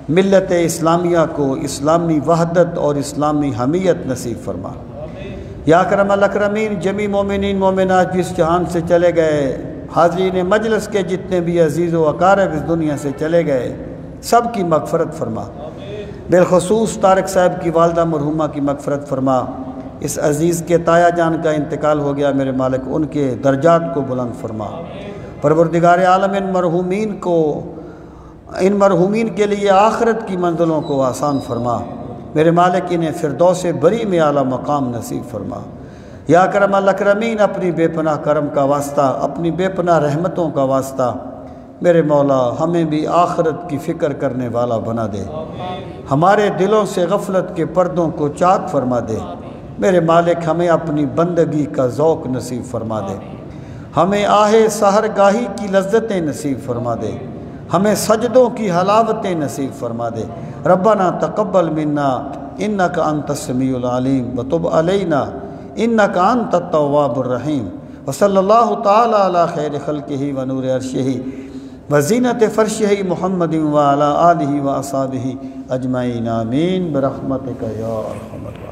ملت اسلامیہ کو اسلامی وحدت اور اسلامی حمیت نصیب فرما۔ یا اکرم الاکرمین جمی مومنین مومنات جس جہان سے چلے گئے، حاضرین مجلس کے جتنے بھی عزیز و اقارب اس دنیا سے چلے گئے، سب کی مغفرت فرما۔ بالخصوص طارق صاحب کی والدہ مرحومہ کی مغفرت فرما۔ اس عزیز کے تایا جان کا انتقال ہو گیا، میرے مالک ان کے درجات کو بلند فرما۔ پروردگار عالم ان مرحومین کے لیے آخرت کی منزلوں کو آسان فرما۔ میرے مالک انہیں فردوس بری میں اعلیٰ مقام نصیب فرما۔ یا اکرم الاکرمین اپنی بے پناہ کرم کا واسطہ، اپنی بے پناہ رحمتوں کا واسطہ میرے مولا ہمیں بھی آخرت کی فکر کرنے والا بنا دے، ہمارے دلوں سے غفلت کے پردوں کو چاک فرما دے۔ میرے مالک ہمیں اپنی بندگی کا ذوق نصیب فرما دے، ہمیں آہ سحر گاہی کی لذتیں نصیب فرما دے، ہمیں سجدوں کی حلاوتیں نصیب فرما دے۔ ربنا تقبل منا انک انت السمیع العلیم وتب علینا انک انت التواب الرحیم، وصلی اللہ تعالی علی خیر خلقہ ونور عرشہ وزینت فرشہ محمد وعلی آلہ واصحابہ اجمعین آمین برحمتک یا ارحم الراحمین۔